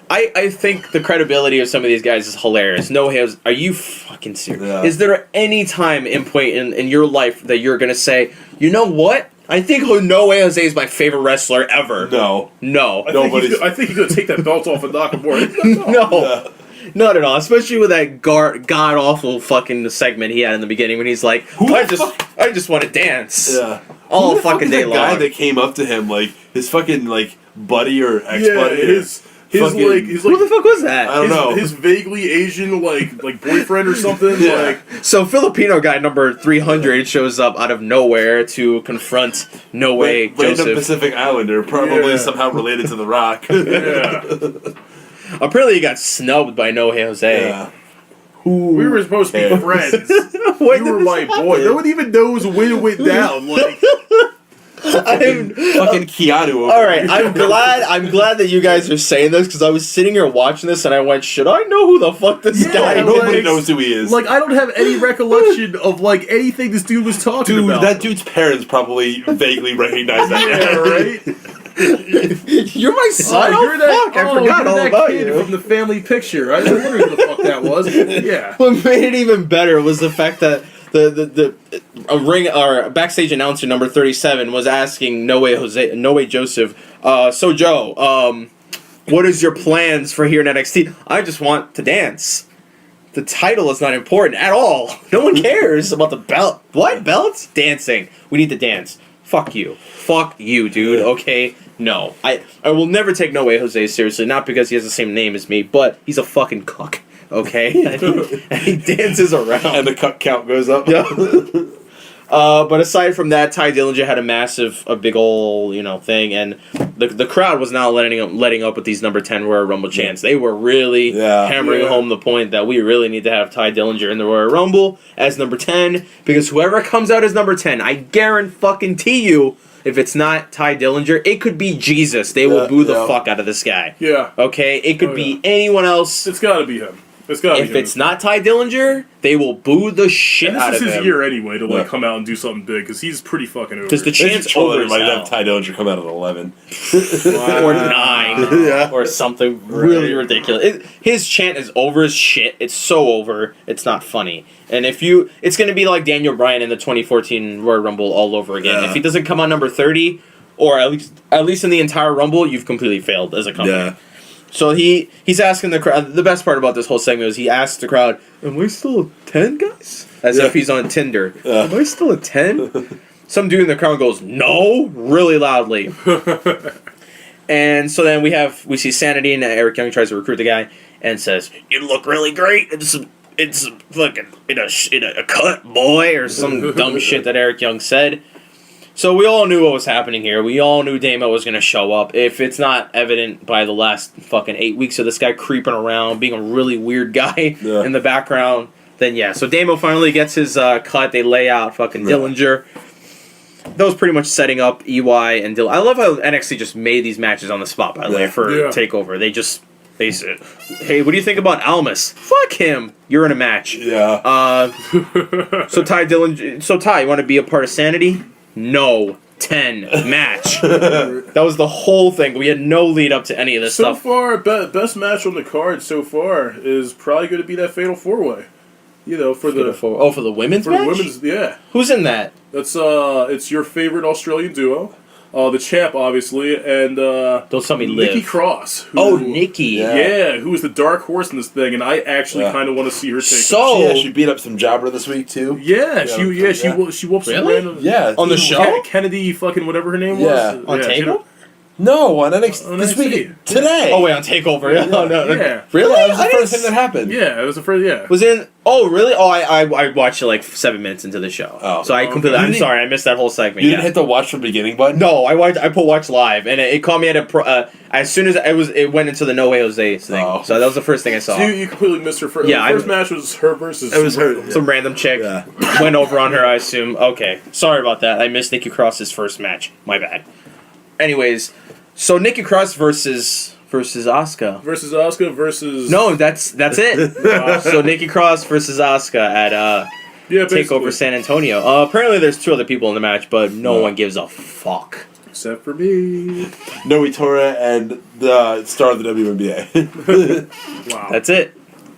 A: I think the credibility of some of these guys is hilarious. No has. Are you fucking serious?
B: Yeah.
A: Is there any time in point in your life that you're gonna say, you know what? I think No Way Jose is my favorite wrestler ever.
B: No.
A: No.
C: I think he's gonna take that belt off of Nakamura.
A: No. Not at all. Especially with that god awful fucking segment he had in the beginning when he's like, I just want to dance.
B: Yeah.
A: All
B: Who the fuck
A: fucking
B: is
A: day
B: that guy
A: long.
B: that came up to him, like, his fucking, like, buddy or ex-buddy?
C: Yeah, his
B: Fucking-
C: like his
A: Who the
C: like
A: fuck was that?
B: I don't know.
C: his vaguely Asian like boyfriend or something.
B: Yeah.
C: Like
A: So Filipino guy number 300 shows up out of nowhere to confront No Way
B: Random
A: Joseph.
B: Pacific Islander, probably
C: Yeah.
B: somehow related to The Rock.
C: yeah,
A: Apparently he got snubbed by No Way Jose.
B: Yeah.
C: we were supposed to be
B: Yeah.
C: friends.
A: When
C: You were
A: did
C: my
A: this
C: boy.
A: happen?
C: No one even knows when it went down. Like
A: I'm-
B: Fucking Keanu. Over
A: all right,
B: here.
A: I'm glad that you guys are saying this because I was sitting here watching this and I went, should I know who the fuck this
C: Yeah,
A: guy
B: Nobody
A: is?
B: knows who he is.
C: like I don't have any recollection of like anything this dude was talking
B: Dude,
C: about.
B: that dude's parents probably vaguely recognize that.
C: yeah, right.
A: You're my son. Oh,
C: you're that,
A: fuck! I forgot
C: you're
A: all
C: that
A: about
C: kid
A: you.
C: from the family picture. I was wondering who the fuck that was. Yeah.
A: What made it even better was the fact that the ring or backstage announcer number 37 was asking No Way Joseph, so Joe, what is your plans for here in NXT? I just want to dance. The title is not important at all. No one cares about the belt. What belts? Dancing. We need to dance. Fuck you, dude. Okay. No, I will never take No Way Jose seriously. Not because he has the same name as me, but he's a fucking cuck. Okay, and he dances around.
B: And the cut count goes up.
A: Yeah. But aside from that, Ty Dillinger had a big ol' thing, and the crowd was not letting up with these number 10 Royal Rumble chants. They were really hammering home the point that we really need to have Ty Dillinger in the Royal Rumble as number 10, because whoever comes out as number 10, I guarantee you, if it's not Ty Dillinger, it could be Jesus. They will boo the fuck out of this guy.
C: Yeah.
A: Okay? It could be anyone else.
C: It's got to be him. It's got to be
A: If
C: him.
A: it's not Ty Dillinger, they will boo the shit
C: And
A: out
C: this
A: of
C: is his
A: him.
C: year anyway to like
B: Yeah.
C: come out and do something big because he's pretty fucking over.
A: Because the
C: it.
A: chant's
B: Told
A: over as
B: everybody to
A: hell.
B: have Ty Dillinger come out at 11.
A: Or 9.
B: Yeah.
A: Or something really ridiculous. His chant is over as shit. It's so over. It's not funny. And it's going to be like Daniel Bryan in the 2014 Royal Rumble all over again.
B: Yeah.
A: If he doesn't come on number 30, or at least in the entire Rumble, you've completely failed as a company.
B: Yeah.
A: So he's asking the crowd. The best part about this whole segment is he asks the crowd, "Am I still a 10, guys?" As if he's on Tinder. Am I still a 10? Some dude in the crowd goes, "No," really loudly. And so then we see Sanity, and Eric Young tries to recruit the guy and says, "You look really great. It's fucking in a cut, boy," or some dumb shit that Eric Young said. So we all knew what was happening here. We all knew Damo was going to show up. If it's not evident by the last fucking 8 weeks of this guy creeping around, being a really weird guy in the background, then yeah. So Damo finally gets his cut. They lay out fucking Dillinger. That was pretty much setting up EY and Dillinger. I love how NXT just made these matches on the spot, by the way, for TakeOver. They said, "Hey, what do you think about Almas? Fuck him. You're in a match."
B: Yeah.
A: So Ty Dillinger. So Ty, you want to be a part of Sanity? No. 10 match. That was the whole thing. We had no lead up to any of this
C: So
A: stuff.
C: far, best match on the card so far is probably going to be that Fatal 4-Way. You know, for the
A: the women's match?
C: women's, yeah.
A: Who's in that?
C: That's it's your favorite Australian duo. the champ, obviously, and
A: Don't tell me
C: Nikki
A: Liv.
C: Cross. Who,
A: Oh, Nikki.
C: Yeah, who is the dark horse in this thing, and I actually
B: Yeah.
C: kind of want to see her take.
A: So-
B: Yeah, she beat up some jobber this week too.
C: She whooped some
A: Really?
C: random.
B: Yeah,
A: On the show?
C: Kennedy, fucking whatever her name
B: Yeah.
C: was.
A: On
C: she
A: table?
B: No, on NXT
C: On
B: this
C: NXT.
B: week today.
A: Oh wait, on Takeover. Yeah. Oh, no.
C: Yeah.
A: Really?
B: that was the
A: I
B: first
A: didn't
B: thing that happened.
C: Yeah, it was the first. Yeah.
A: Was in. Oh really? Oh, I watched it like 7 minutes into the show.
B: Oh.
A: So I
C: Okay.
A: completely.
B: You
A: I'm
B: didn't-
A: sorry, I missed that whole segment.
B: You
A: yeah.
B: didn't hit the watch from the beginning button.
A: No, I put watch live, and it caught me at a as soon as it went into the No Way Jose thing.
B: Oh.
A: So that was the first thing I saw.
C: So you completely missed her first.
A: Yeah,
C: the first match was her versus.
B: It was her.
A: Some random chick
B: Yeah.
A: went over on her, I assume. Okay, sorry about that. I missed Nikki Cross's first match. My bad. Anyways, so Nikki Cross versus Asuka.
C: Versus Asuka versus.
A: No, that's it. So Nikki Cross versus Asuka at
C: Yeah, basically.
A: Takeover San Antonio. Apparently, there's 2 other people in the match, but no one gives a fuck.
C: Except for me.
B: Noe Tora and the star of the WNBA.
C: Wow.
A: That's it.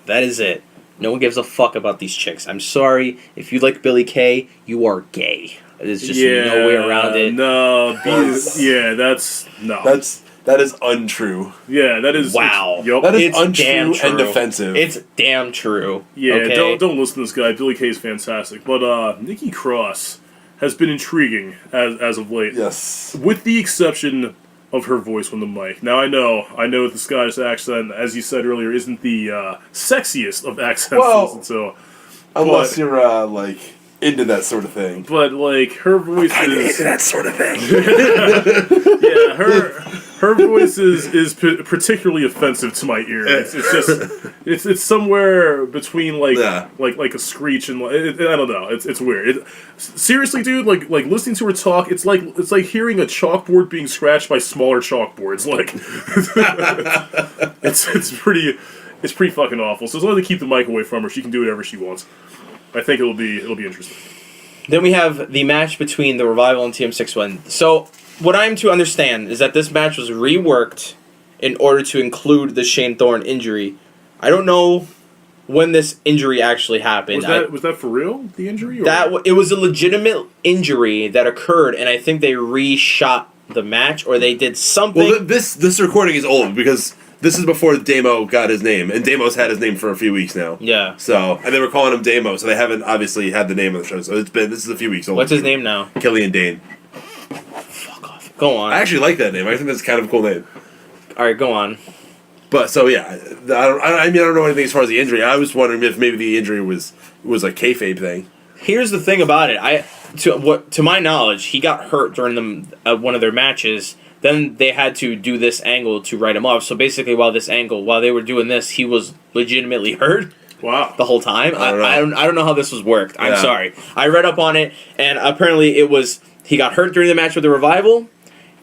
A: That is it. No one gives a fuck about these chicks. I'm sorry. If you like Billy Kay, you are gay. There's just no way around it.
C: No, that's no.
B: that is untrue.
C: Yeah, that is.
A: Wow.
C: Yup.
B: That is
A: It's damn
B: untrue and
A: true.
B: offensive.
A: It's damn true.
C: Yeah,
A: Okay?
C: don't listen to this guy. Billy Kay is fantastic, but Nikki Cross has been intriguing as of late.
B: yes.
C: With the exception of her voice on the mic. Now I know the Scottish accent, as you said earlier, isn't the sexiest of accents
B: Well-
C: to listen to.
B: Unless
C: But-
B: you're like into that sort of thing.
C: But like her voice is
B: that sort of thing.
C: yeah, her voice is particularly offensive to my ear. It's just it's somewhere between like
B: Yeah.
C: like a screech and I don't know. It's weird. Seriously, dude, like listening to her talk, it's like hearing a chalkboard being scratched by smaller chalkboards. Like it's pretty fucking awful. So as long as they keep the mic away from her, she can do whatever she wants. I think it'll be interesting.
A: Then we have the match between the Revival and TM61. So, what I'm to understand is that this match was reworked in order to include the Shane Thorne injury. I don't know when this injury actually happened.
C: Was that for real? The injury? Or?
A: It was a legitimate injury that occurred, and I think they reshot the match or they did something.
B: Well, this recording is old because this is before Damo got his name, and Damo's had his name for a few weeks now.
A: Yeah.
B: So, and they were calling him Damo, so they haven't obviously had the name of the show. So this is a few weeks old.
A: What's his name now?
B: Killian Dane.
A: Fuck off. Go on.
B: I actually like that name. I think that's kind of a cool name.
A: All right, go on.
B: But so yeah, I don't know anything as far as the injury. I was wondering if maybe the injury was a kayfabe thing.
A: Here's the thing about it. To my knowledge, he got hurt during one of their matches. Then they had to do this angle to write him off. So basically, while they were doing this, he was legitimately hurt
C: Wow.
A: the whole time. I don't know how this was worked. I'm
B: Yeah.
A: sorry. I read up on it, and apparently he got hurt during the match with the Revival,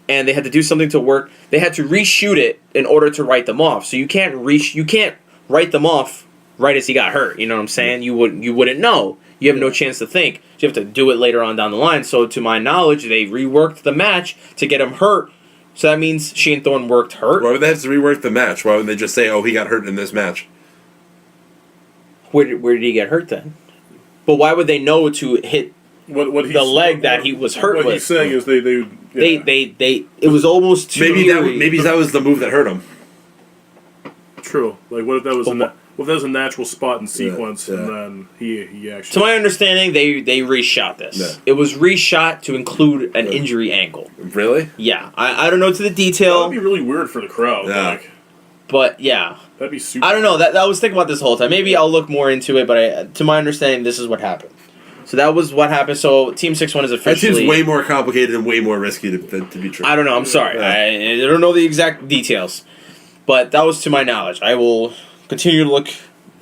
A: and they had to do something to work. They had to reshoot it in order to write them off. So you can't write them off right as he got hurt. You know what I'm saying? You wouldn't know. You have no chance to think. You have to do it later on down the line. So to my knowledge, they reworked the match to get him hurt. So that means Shane Thorne worked hurt.
B: Why would they have to rework the match? Why wouldn't they just say, "Oh, he got hurt in this match"?
A: Where did he get hurt then? But why would they know to hit
C: What
A: the leg that he was hurt
C: what
A: with?
C: he's saying is they
A: It was almost too eerie.
B: Maybe that was the move that hurt him.
C: true. Like what if that was what if that was a natural spot and sequence
B: yeah.
C: and then he
A: To
C: actually
A: my understanding, they reshot this.
B: Yeah.
A: It was reshot to include an injury angle.
B: Really?
A: Yeah, I don't know to the
C: that
A: detail,
C: would be really weird for the crowd.
B: Yeah.
C: Like
A: but yeah,
C: that'd be super.
A: I don't know. That I was thinking about this whole time. Maybe I'll look more into it, but to my understanding, this is what happened. So that was what happened. So Team 6-1 is
B: That
A: officially.
B: seems way more complicated and way more risky to be true.
A: I don't know. I'm sorry.
B: Yeah.
A: I don't know the exact details, but that was to my knowledge. I will continue to look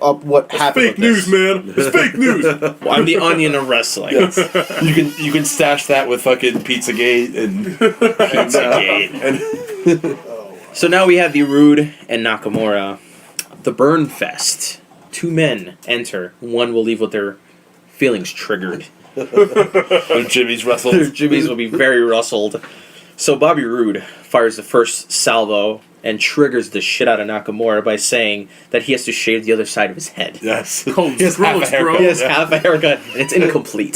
A: up what happened.
C: Fake
A: with this.
C: news, man. It's fake news.
A: Well, I'm the onion of wrestling.
B: You can stash that with fucking Pizzagate and
A: Pizzagate. So now we have the Rude and Nakamura, the Burn Fest. 2 men enter. One will leave with their feelings triggered.
B: when Jimmy's
A: Their
B: wrestled.
A: jimmies will be very rustled. So Bobby Roode fires the first salvo and triggers the shit out of Nakamura by saying that he has to shave the other side of his head.
B: Yes.
C: Oh,
B: He has half a
C: Skrillex,
B: haircut.
C: bro.
A: He has half a haircut and it's incomplete.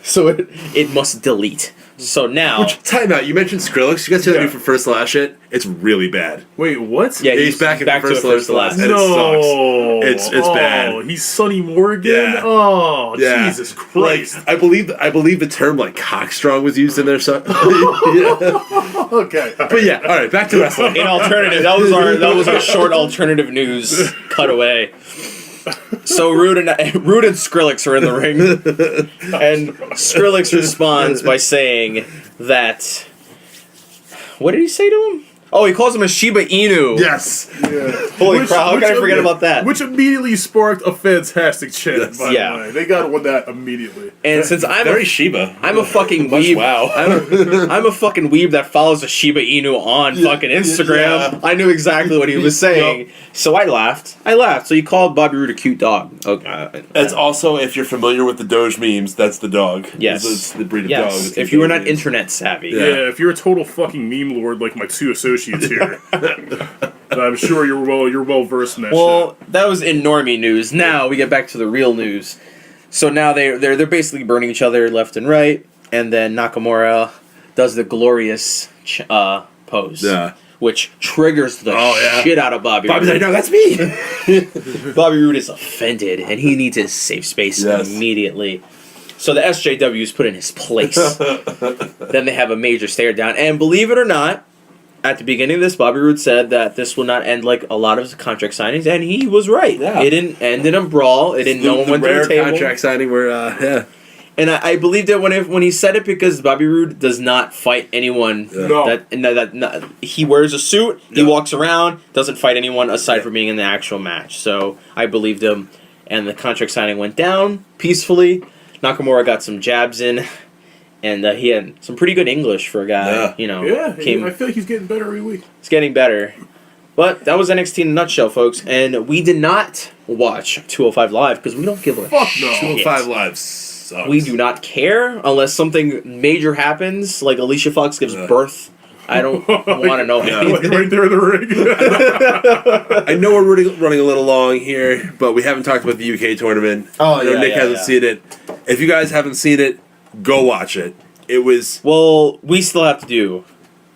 A: So it must delete. So now...
B: Time out. You mentioned Skrillex. You guys see that new from First to Last shit? It's really bad.
C: Wait, what?
A: Yeah,
B: He's back in
A: back
B: First to Last. And
C: No,
B: it sucks. It's bad.
C: He's Sonny Morgan.
B: Yeah.
C: Oh,
B: Yeah.
C: Jesus Christ!
B: Like, I believe the term like cockstrong was used in there. So, yeah.
C: Okay,
B: But yeah, all right, back to wrestling.
A: In alternative, that was our short alternative news cutaway. So Rude and Skrillex are in the ring, and Skrillex responds by saying that. What did he say to him? Oh, he calls him a Shiba Inu.
B: Yes.
A: Holy crap! How can I forget about that?
C: Which immediately sparked a fantastic chant.
B: Yes.
C: By
A: Yeah.
C: the way, they got on that immediately.
A: And since I'm
B: Very Shiba.
A: I'm a fucking weeb.
B: Wow.
A: I'm a fucking weeb that follows a Shiba Inu on fucking Instagram.
B: yeah.
A: I knew exactly what he was saying, so I laughed. So he called Bobby Roode a cute dog. Okay.
B: That's also, if you're familiar with the Doge memes, that's the dog.
A: Yes.
B: It's the breed of dog.
A: Yes.
B: It's
A: If
B: the
A: you were
B: Doge
A: not
B: memes.
A: internet savvy.
C: Yeah, if you're a total fucking meme lord like my two associates here, I'm sure you're well versed in that
A: Well, that was in normie news. Now we get back to the real news. So now they're basically burning each other left and right, and then Nakamura does the glorious pose,
B: Yeah.
A: which triggers the
B: yeah.
A: shit out of Bobby.
B: Bobby's like,
A: Roode.
B: no, that's me.
A: Bobby Roode is offended, and he needs his safe space
B: Yes.
A: immediately. So the SJW is put in his place. Then they have a major stare down, and believe it or not, at the beginning of this, Bobby Roode said that this will not end like a lot of his contract signings, and he was right.
B: Yeah.
A: It didn't end in a brawl. It didn't. No one went to
B: rare
A: the table.
B: contract signing where, yeah.
A: And I believed it when he said it because Bobby Roode does not fight anyone.
C: No.
A: He wears a suit. He
B: Yeah.
A: walks around. Doesn't fight anyone aside from being in the actual match. So I believed him, and the contract signing went down peacefully. Nakamura got some jabs in, and he had some pretty good English for a guy.
B: Yeah.
C: Yeah,
A: came.
C: I feel like he's getting better every week.
A: It's getting better. But that was NXT in a nutshell, folks. And we did not watch 205 Live because we don't give a
C: Fuck no.
A: shit.
B: 205 Lives sucks.
A: We do not care unless something major happens, like Alicia Fox gives birth. I don't want to know
C: Like
A: anything.
C: right there in the ring.
B: I know we're running a little long here, but we haven't talked about the UK tournament.
A: Oh,
B: I know
A: yeah,
B: Nick
A: yeah,
B: hasn't
A: yeah.
B: seen it. If you guys haven't seen it, go watch it. It was...
A: Well, we still have to do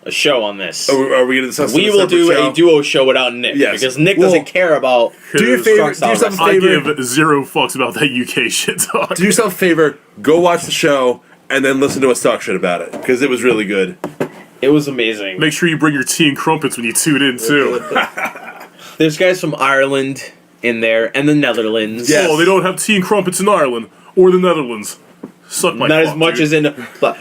A: a show on this.
B: Are we going to discuss
A: We
B: it in
A: will do
B: separate show?
A: a duo show without Nick
B: Yes.
A: because Nick
B: Well,
A: doesn't care about.
B: Do your favor. Do yourself a
C: I
B: favor.
C: give zero fucks about that UK shit talk.
B: Do yourself a favor. Go watch the show and then listen to us talk shit about it because it was really good.
A: It was amazing.
C: Make sure you bring your tea and crumpets when you tune in too.
A: There's guys from Ireland in there and the Netherlands.
B: Yes.
C: Oh, they don't have tea and crumpets in Ireland or the Netherlands. Suck my
A: Not
C: cock,
A: as much
C: dude.
A: as in.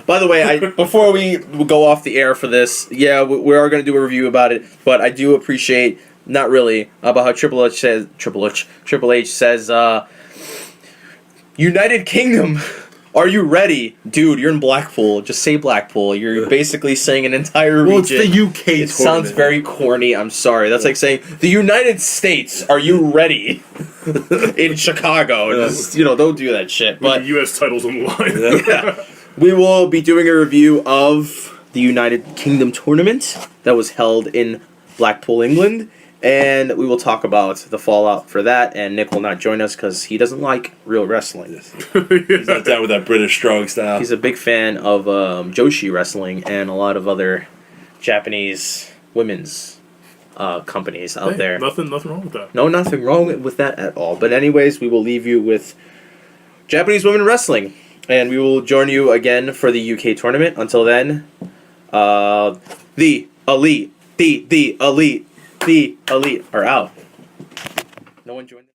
A: By the way, before we go off the air for this, yeah, we are going to do a review about it. But I do appreciate, not really, about how Triple H says, United Kingdom, are you ready, dude? You're in Blackpool. Just say Blackpool. You're basically saying an entire region.
B: Well, it's the UK
A: It sounds very corny. I'm sorry. That's like saying the United States. Are you ready? In Chicago. Just, don't do that shit.
C: With
A: But
C: the U.S. titles on the line.
A: yeah. We will be doing a review of the United Kingdom tournament that was held in Blackpool, England, and we will talk about the fallout for that. And Nick will not join us because he doesn't like real wrestling.
B: He's not down with that British strong style.
A: He's a big fan of Joshi wrestling and a lot of other Japanese women's companies out
C: Hey,
A: there.
C: Nothing wrong with that.
A: No, nothing wrong with that at all. But anyways, we will leave you with Japanese women wrestling. And we will join you again for the UK tournament. Until then, the elite are out. No one joined.